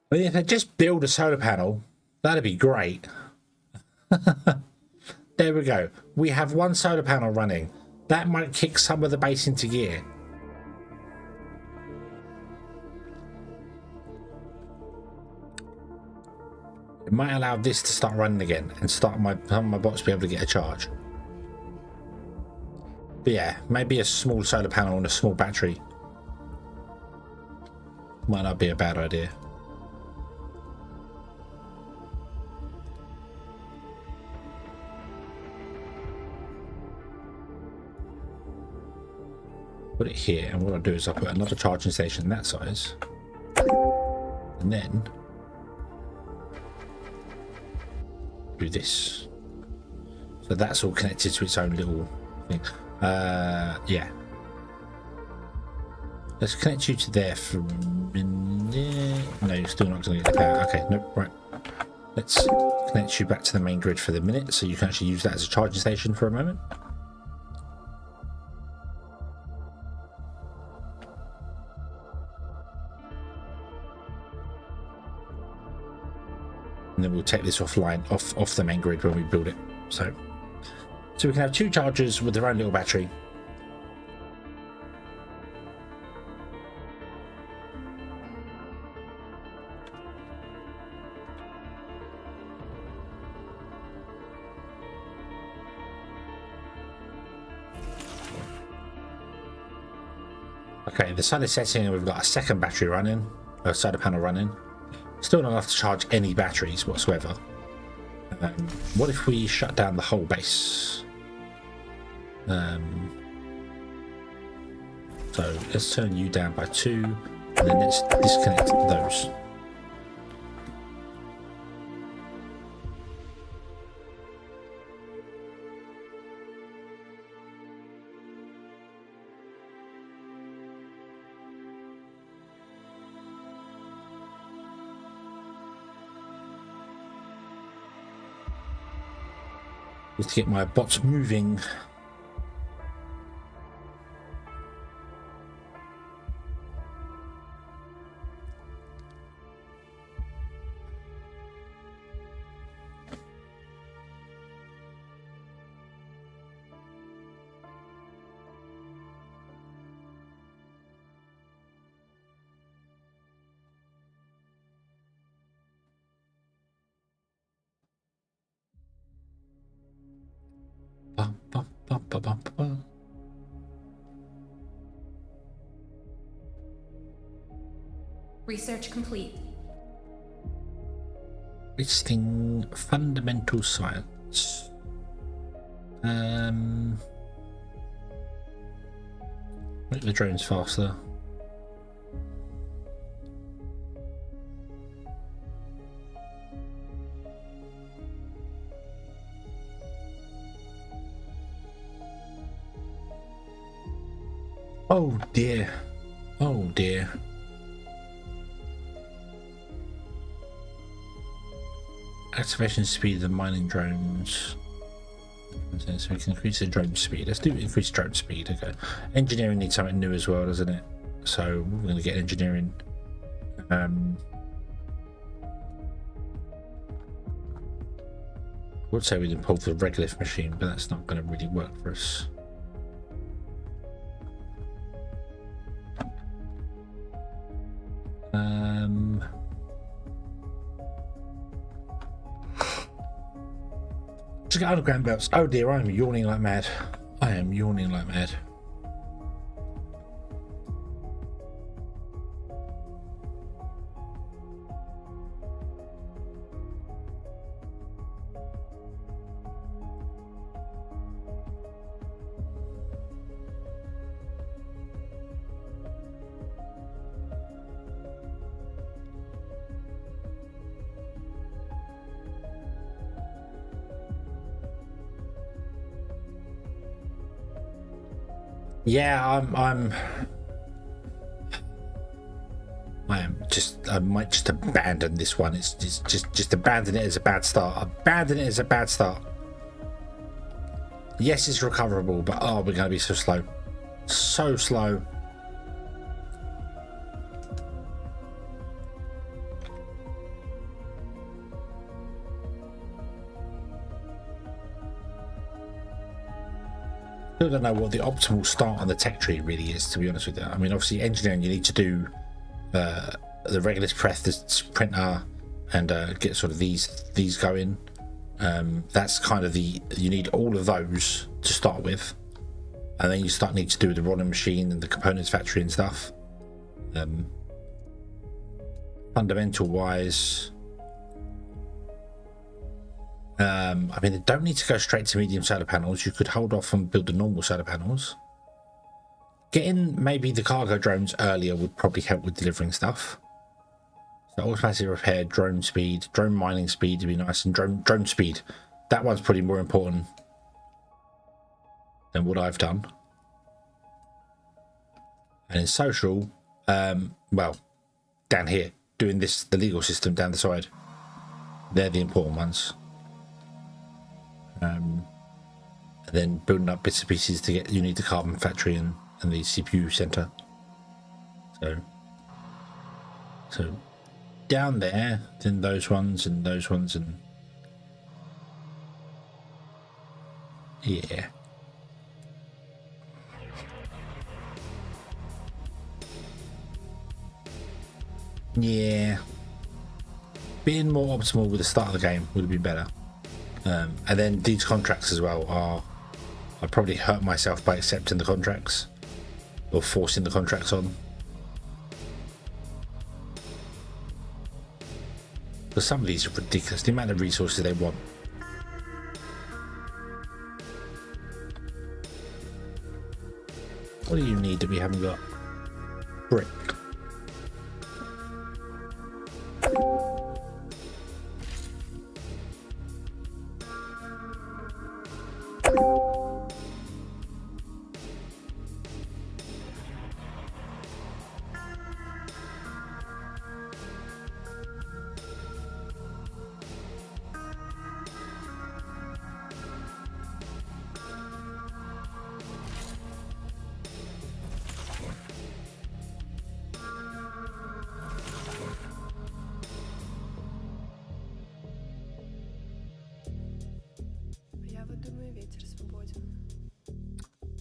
But if they just build a solar panel, that'd be great. There we go. We have one solar panel running. That might kick some of the base into gear. It might allow this to start running again and start some of my bots to be able to get a charge. But yeah, maybe a small solar panel and a small battery might not be a bad idea. Put it here, and what I'll do is I'll put another charging station that size, and then do this. So that's all connected to its own little thing. Yeah. Let's connect you to there for a minute. No, you're still not going to get the power. Okay, nope, right. Let's connect you back to the main grid for the minute, so you can actually use that as a charging station for a moment. And then we'll take this offline, off the main grid when we build it. So we can have two chargers with their own little battery. Okay, the sun is setting and we've got a second battery running, a solar panel running. Still not enough to charge any batteries whatsoever. What if we shut down the whole base? So let's turn you down by 2, and then let's disconnect those. Just to get my bots moving. Ba-ba-ba-ba. Research complete. Listing fundamental science. Make the drones faster. Oh dear. Oh dear. Activation speed of the mining drones. So we can increase the drone speed. Let's do increase drone speed. Okay. Engineering needs something new as well, doesn't it? So we're going to get engineering. I would say we can pull the regolith machine, but that's not going to really work for us. Just get underground belts. Oh dear, I am yawning like mad. I am yawning like mad. Yeah, I might just abandon this one. It's just abandon it as a bad start. Abandon it as a bad start. Yes, it's recoverable, but oh, we're going to be so slow. So slow. I don't know what the optimal start on the tech tree really is, to be honest with you. I mean, obviously engineering, you need to do the regolith press, the printer, and get sort of these going. That's kind of you need all of those to start with, and then you need to do the running machine and the components factory and stuff. Fundamental wise, I mean, they don't need to go straight to medium solar panels. You could hold off and build the normal solar panels. Getting maybe the cargo drones earlier would probably help with delivering stuff. So automatic repair, drone speed, drone mining speed would be nice, and drone speed. That one's probably more important than what I've done. And in social, well, down here, doing this, the legal system down the side. They're the important ones. And then building up bits and pieces to get, you need the carbon factory and the CPU center. So down there, then those ones and those ones, and yeah. Yeah. Being more optimal with the start of the game would have been better. And then these contracts as well I probably hurt myself by accepting the contracts or forcing the contracts on, because some of these are ridiculous, the amount of resources they want. What do you need that we haven't got? Brick.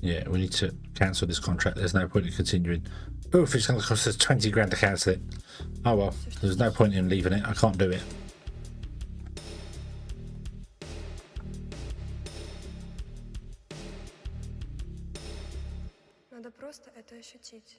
Yeah, we need to cancel this contract. There's no point in continuing. Oh, if it's going to cost us 20 grand to cancel it. Oh well, there's no point in leaving it. I can't do it. Надо просто это ощутить.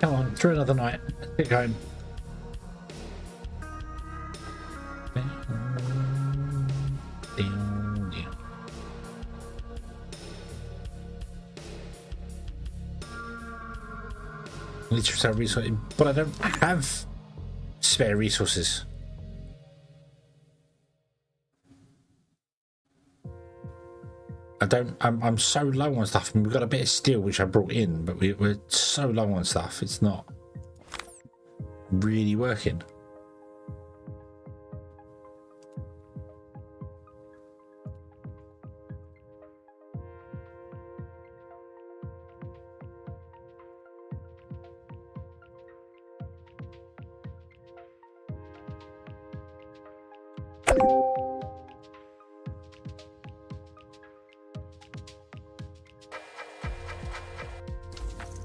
Come on, through another night. Get going. I need to reserve resources, but I don't have spare resources. I'm so low on stuff, and we've got a bit of steel which I brought in, but we're so low on stuff, it's not really working.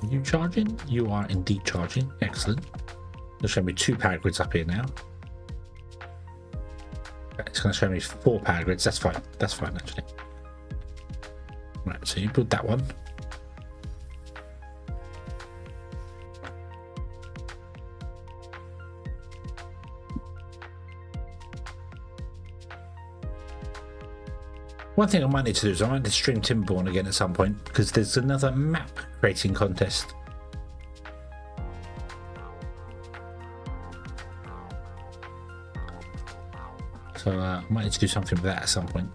Are you charging? You are indeed charging. Excellent. There's show me 2 power grids up here now. It's going to show me 4 power grids. That's fine. That's fine, actually. Right, so you build that one. One thing I might need to do is I might need to stream Timberborn again at some point, because there's another map creating contest. So I might need to do something with that at some point.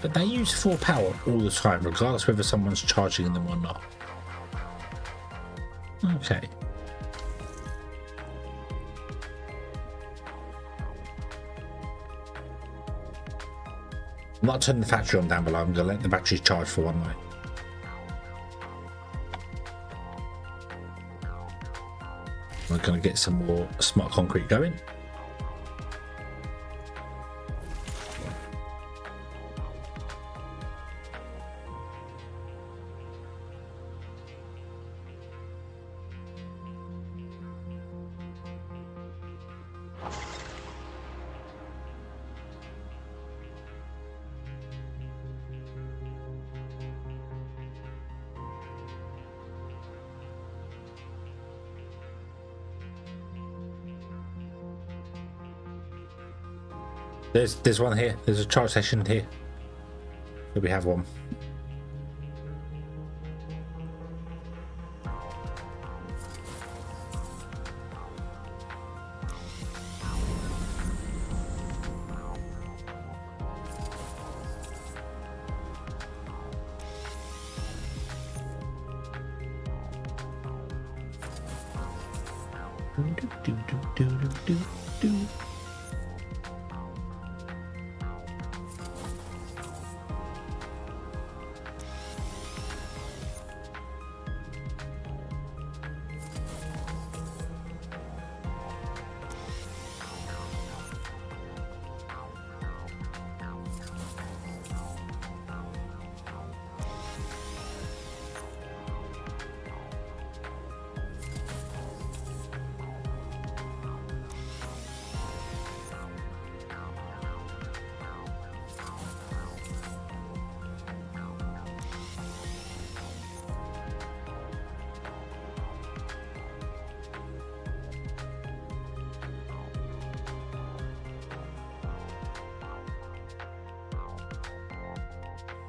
But they use full power all the time, regardless whether someone's charging them or not. Okay. I'm not turning the factory on down below. I'm going to let the batteries charge for one night. We're going to get some more smart concrete going. There's one here. There's a charge station here. So we have one.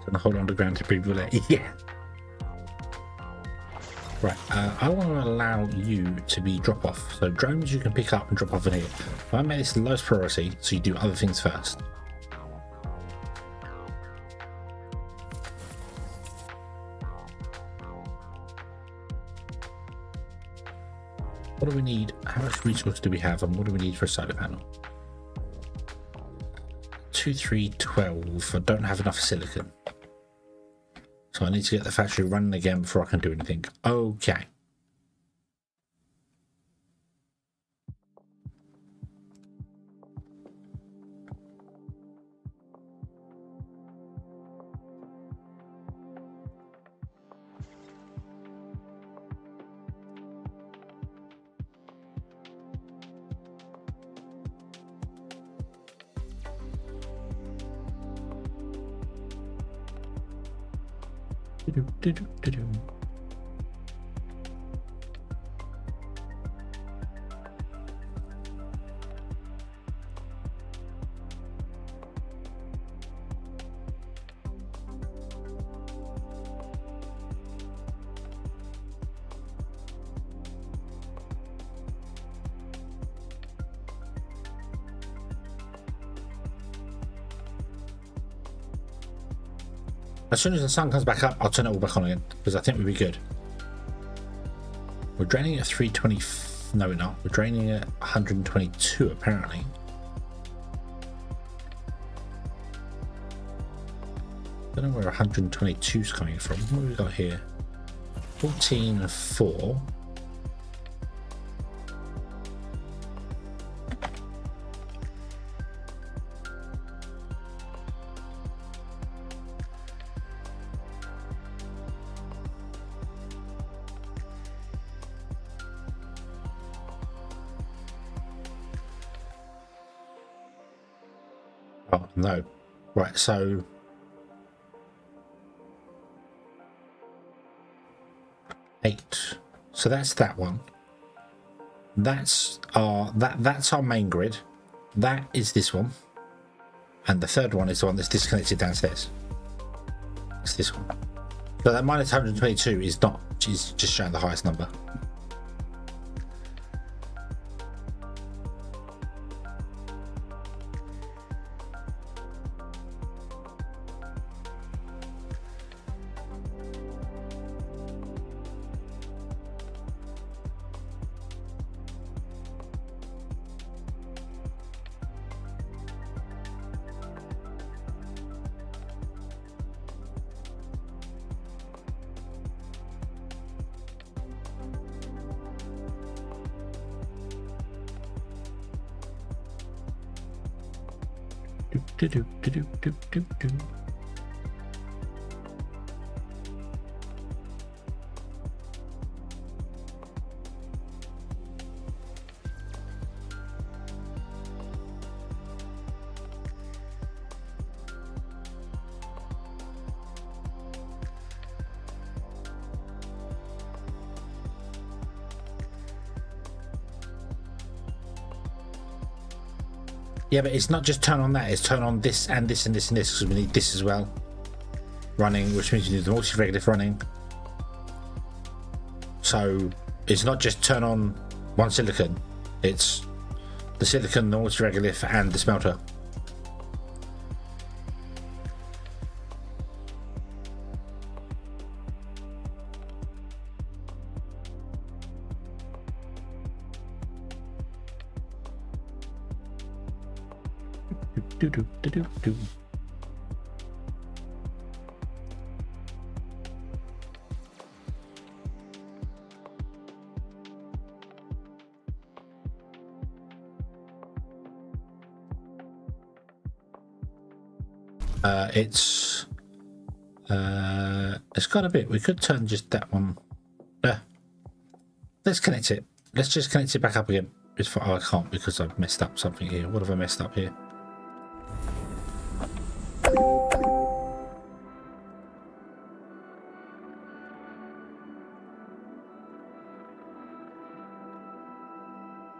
And hold on to ground to breathe. Yeah. Right. I want to allow you to be drop off. So drones you can pick up and drop off in here. I made this the lowest priority, so you do other things first. What do we need? How much resource do we have, and what do we need for a solar panel? 2, 3, 12. I don't have enough silicon. So I need to get the factory running again before I can do anything. Okay. As soon as the sun comes back up, I'll turn it all back on again, because I think we'll be good. We're draining at 320. No, we're not. We're draining at 122, apparently. I don't know where 122 is coming from. What have we got here? 14.4. Oh, no. Right, so... eight. So that's that one. That's our main grid. That is this one. And the third one is the one that's disconnected downstairs. It's this one. So that minus 122 is not, is just showing the highest number. Yeah, but it's not just turn on that, it's turn on this and this and this and this, because we need this as well running, which means you need the multi-regolith running. So it's not just turn on one silicon, it's the silicon, the multi-regolith and the smelter. It's got a bit. We could turn just that one. Let's connect it. Let's just connect it back up again. Oh, I can't because I've messed up something here. What have I messed up here?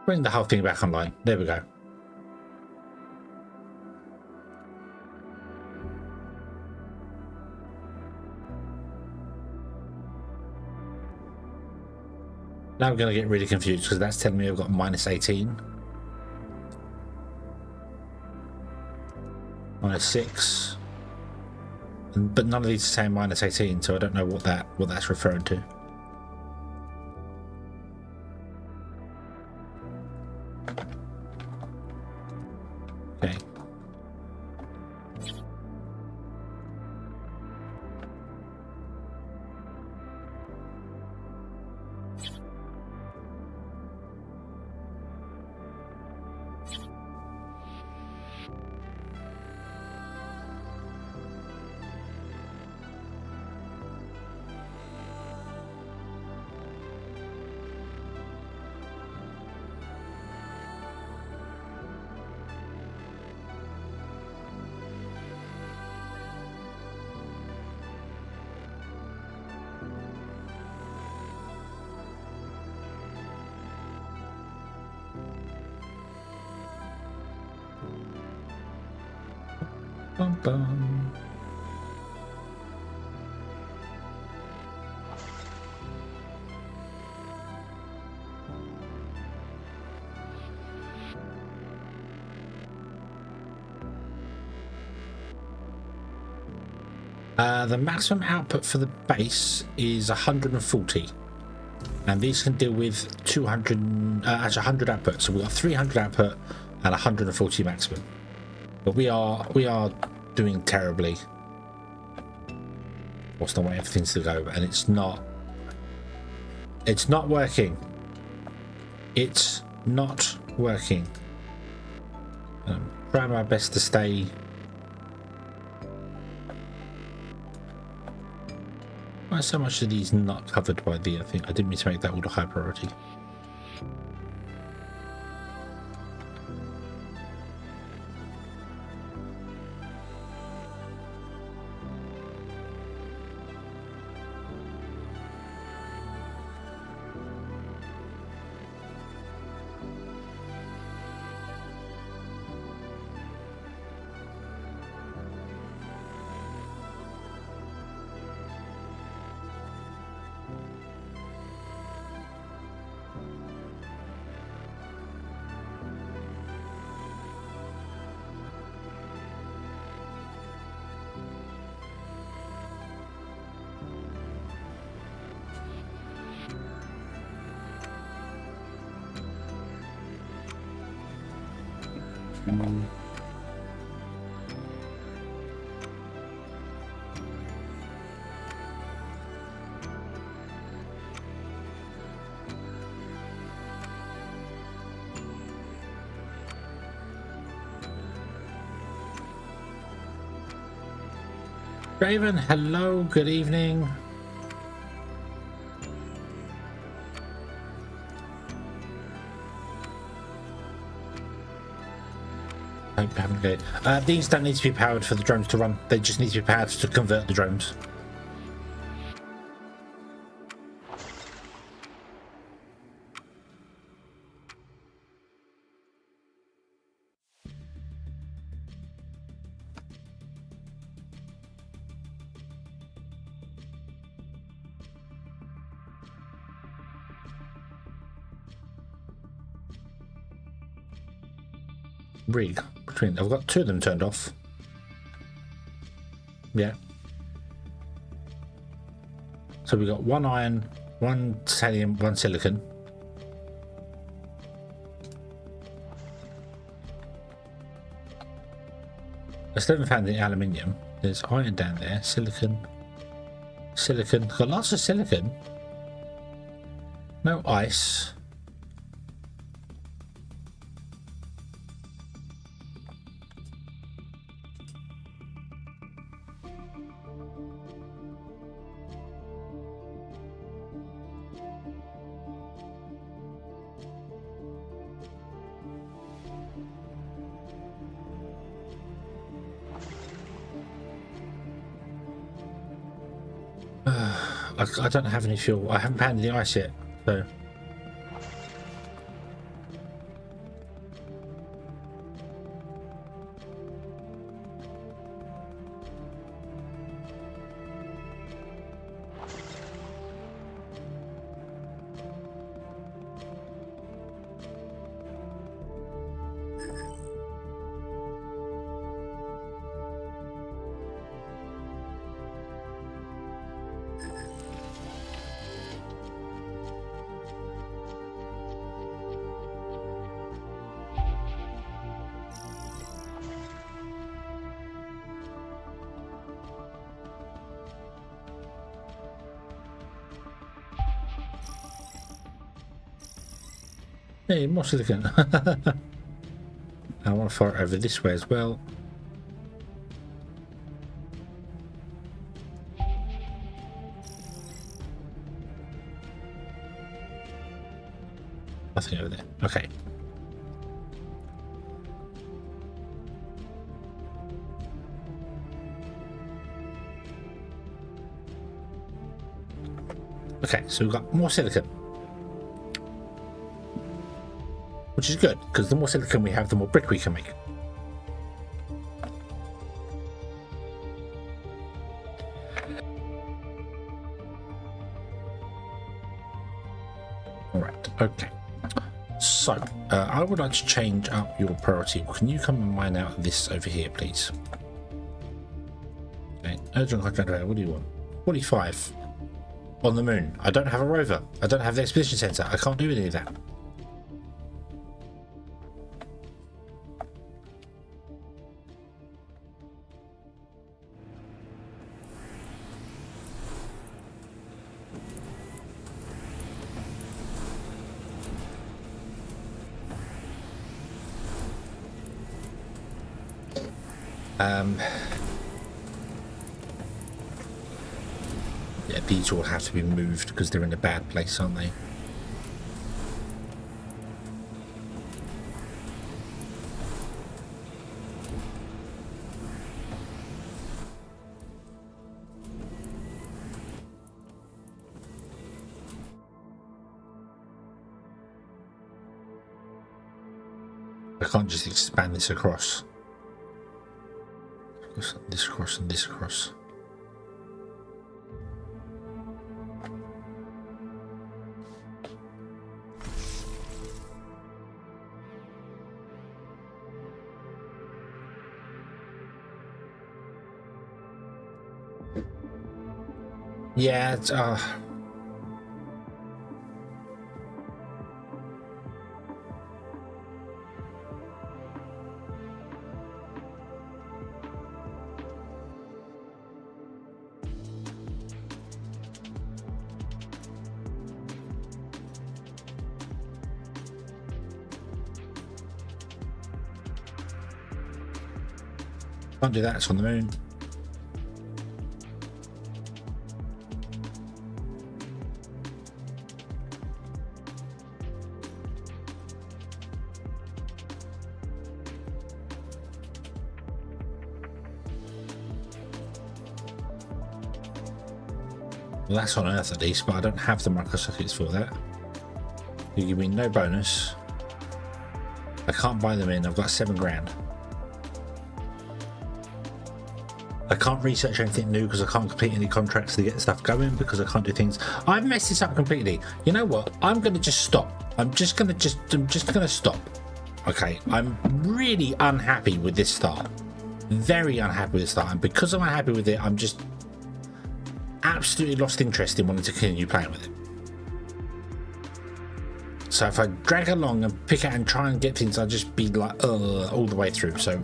Bring the whole thing back online. There we go. Now I'm going to get really confused because that's telling me I've got minus 18. Minus 6. But none of these are saying minus 18, so I don't know what that's referring to. Okay. Bum, bum. The maximum output for the base is 140, and these can deal with 200, actually 100 output. So we've got 300 output and 140 maximum. But we are doing terribly. What's the way everything's to go, and it's not working. It's not working. Trying my best to stay. Why so much of these not covered by the thing? I didn't mean to make that all the high priority. Raven, hello, good evening. Hope you're having a good day. These don't need to be powered for the drones to run, they just need to be powered to convert the drones. Rig between, I've got two of them turned off. Yeah. So we've got one iron, one titanium, one silicon. I still haven't found the aluminium. There's iron down there, silicon. Silicon, got lots of silicon. No ice. I don't have any fuel. I haven't found any ice yet, so. Hey, more silicon. I want to fire it over this way as well. Nothing over there. Okay. Okay, so we've got more silicon. Which is good, because the more silicon we have, the more brick we can make. Alright, okay. So, I would like to change up your priority. Can you come and mine out this over here, please? Okay, urgent contract, what do you want? 45. On the moon. I don't have a rover. I don't have the expedition center. I can't do any of that. Yeah, these all have to be moved because they're in a bad place, aren't they? I can't just expand this across. This across and this across. Yeah, it's can't do that, it's on the moon. Well, that's on Earth at least, but I don't have the micro circuits for that. You give me no bonus. I can't buy them in, I've got 7 grand. I can't research anything new because I can't complete any contracts to get stuff going because I can't do things. I've messed this up completely. You know what? I'm gonna just stop. I'm just gonna stop. Okay, I'm really unhappy with this start. Very unhappy with this start, and because I'm unhappy with it, I'm just absolutely lost interest in wanting to continue playing with it. So if I drag along and pick out and try and get things, I'll just be like all the way through. So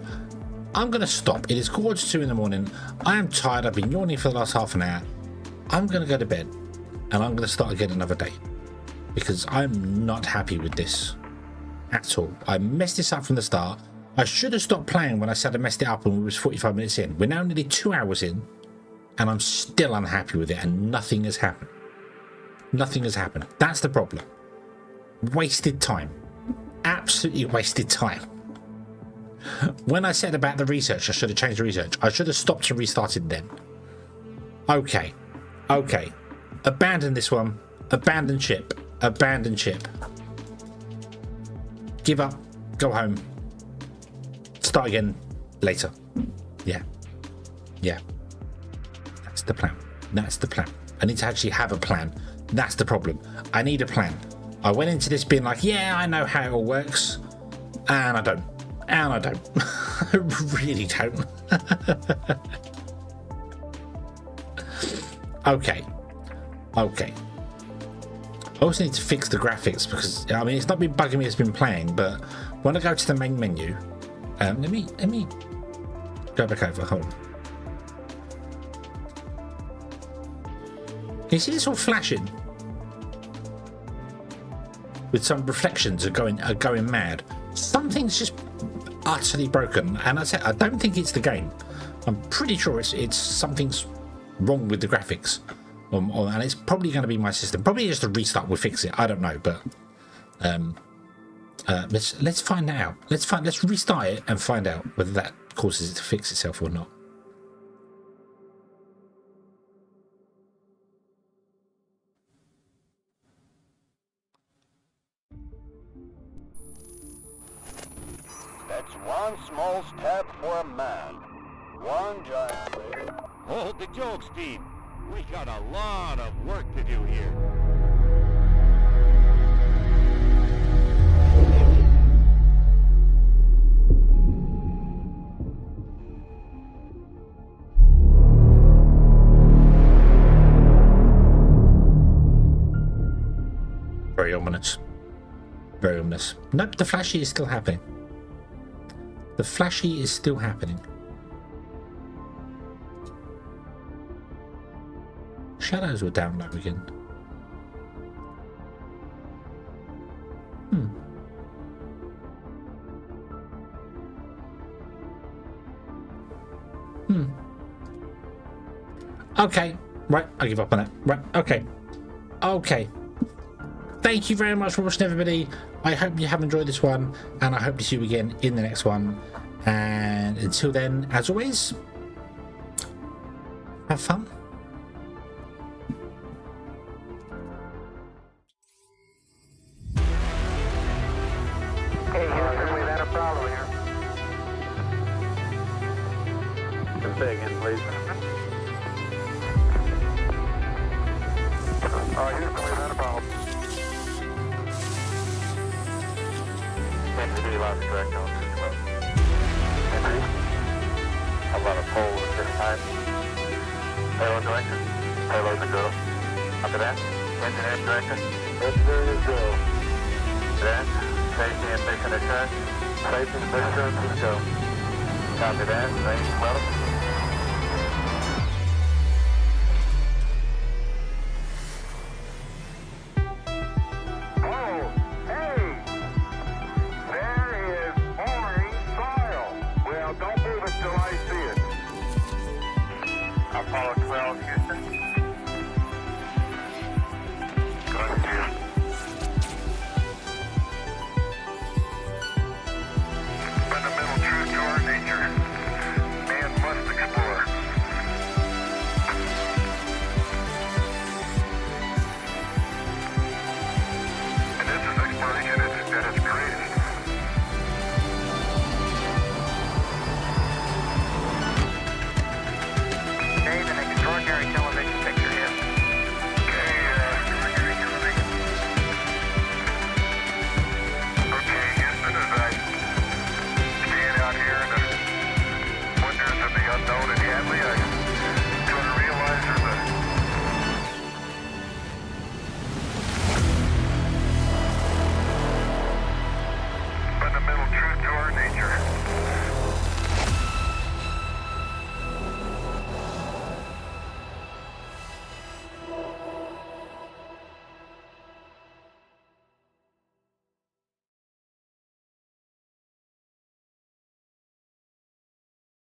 I'm going to stop. It is 1:45 in the morning. I am tired. I've been yawning for the last half an hour. I'm going to go to bed and I'm going to start again another day because I'm not happy with this at all. I messed this up from the start. I should have stopped playing when I said I messed it up when we was 45 minutes in. We're now nearly 2 hours in and I'm still unhappy with it and nothing has happened. Nothing has happened. That's the problem. Wasted time. Absolutely wasted time. When I said about the research, I should have changed the research. I should have stopped and restarted then. Okay. Okay. Abandon this one. Abandon ship. Abandon ship. Give up. Go home. Start again later. Yeah. Yeah. That's the plan. That's the plan. I need to actually have a plan. That's the problem. I need a plan. I went into this being like, yeah, I know how it all works. And I don't. And I don't. I really don't. Okay. Okay. I also need to fix the graphics because, I mean, it's not been bugging me, it's been playing, but when I go to the main menu, let me go back over. Hold on. Can you see this all flashing? with some reflections are going mad. Something's just utterly broken, and I don't think it's the game. I'm pretty sure it's something's wrong with the graphics, and it's probably going to be my system. Probably just a restart will fix it. I don't know, but let's find out. Let's restart it and find out whether that causes it to fix itself or not. That's one small step for a man, one giant leap. Hold the joke, Steve. We got a lot of work to do here. Very ominous. Very ominous. Nope, the flashy is still happening. The flashy is still happening. Shadows were down low again. Okay. Right, I give up on that. Right, okay. Okay. Thank you very much for watching, everybody. I hope you have enjoyed this one, and I hope to see you again in the next one. And until then, as always, have fun. Hey, Houston, we've had a problem here. Say again, please. Houston, we've had a problem. Entity lost direct on 212. Entity? A lot of poles at this time. Payload director? Payload to go. After that? Engineer director? Engineer is go. Then, safety and mission assurance? Safety and mission assurance is go. Copy that. Range 12. Fundamental truth to our nature.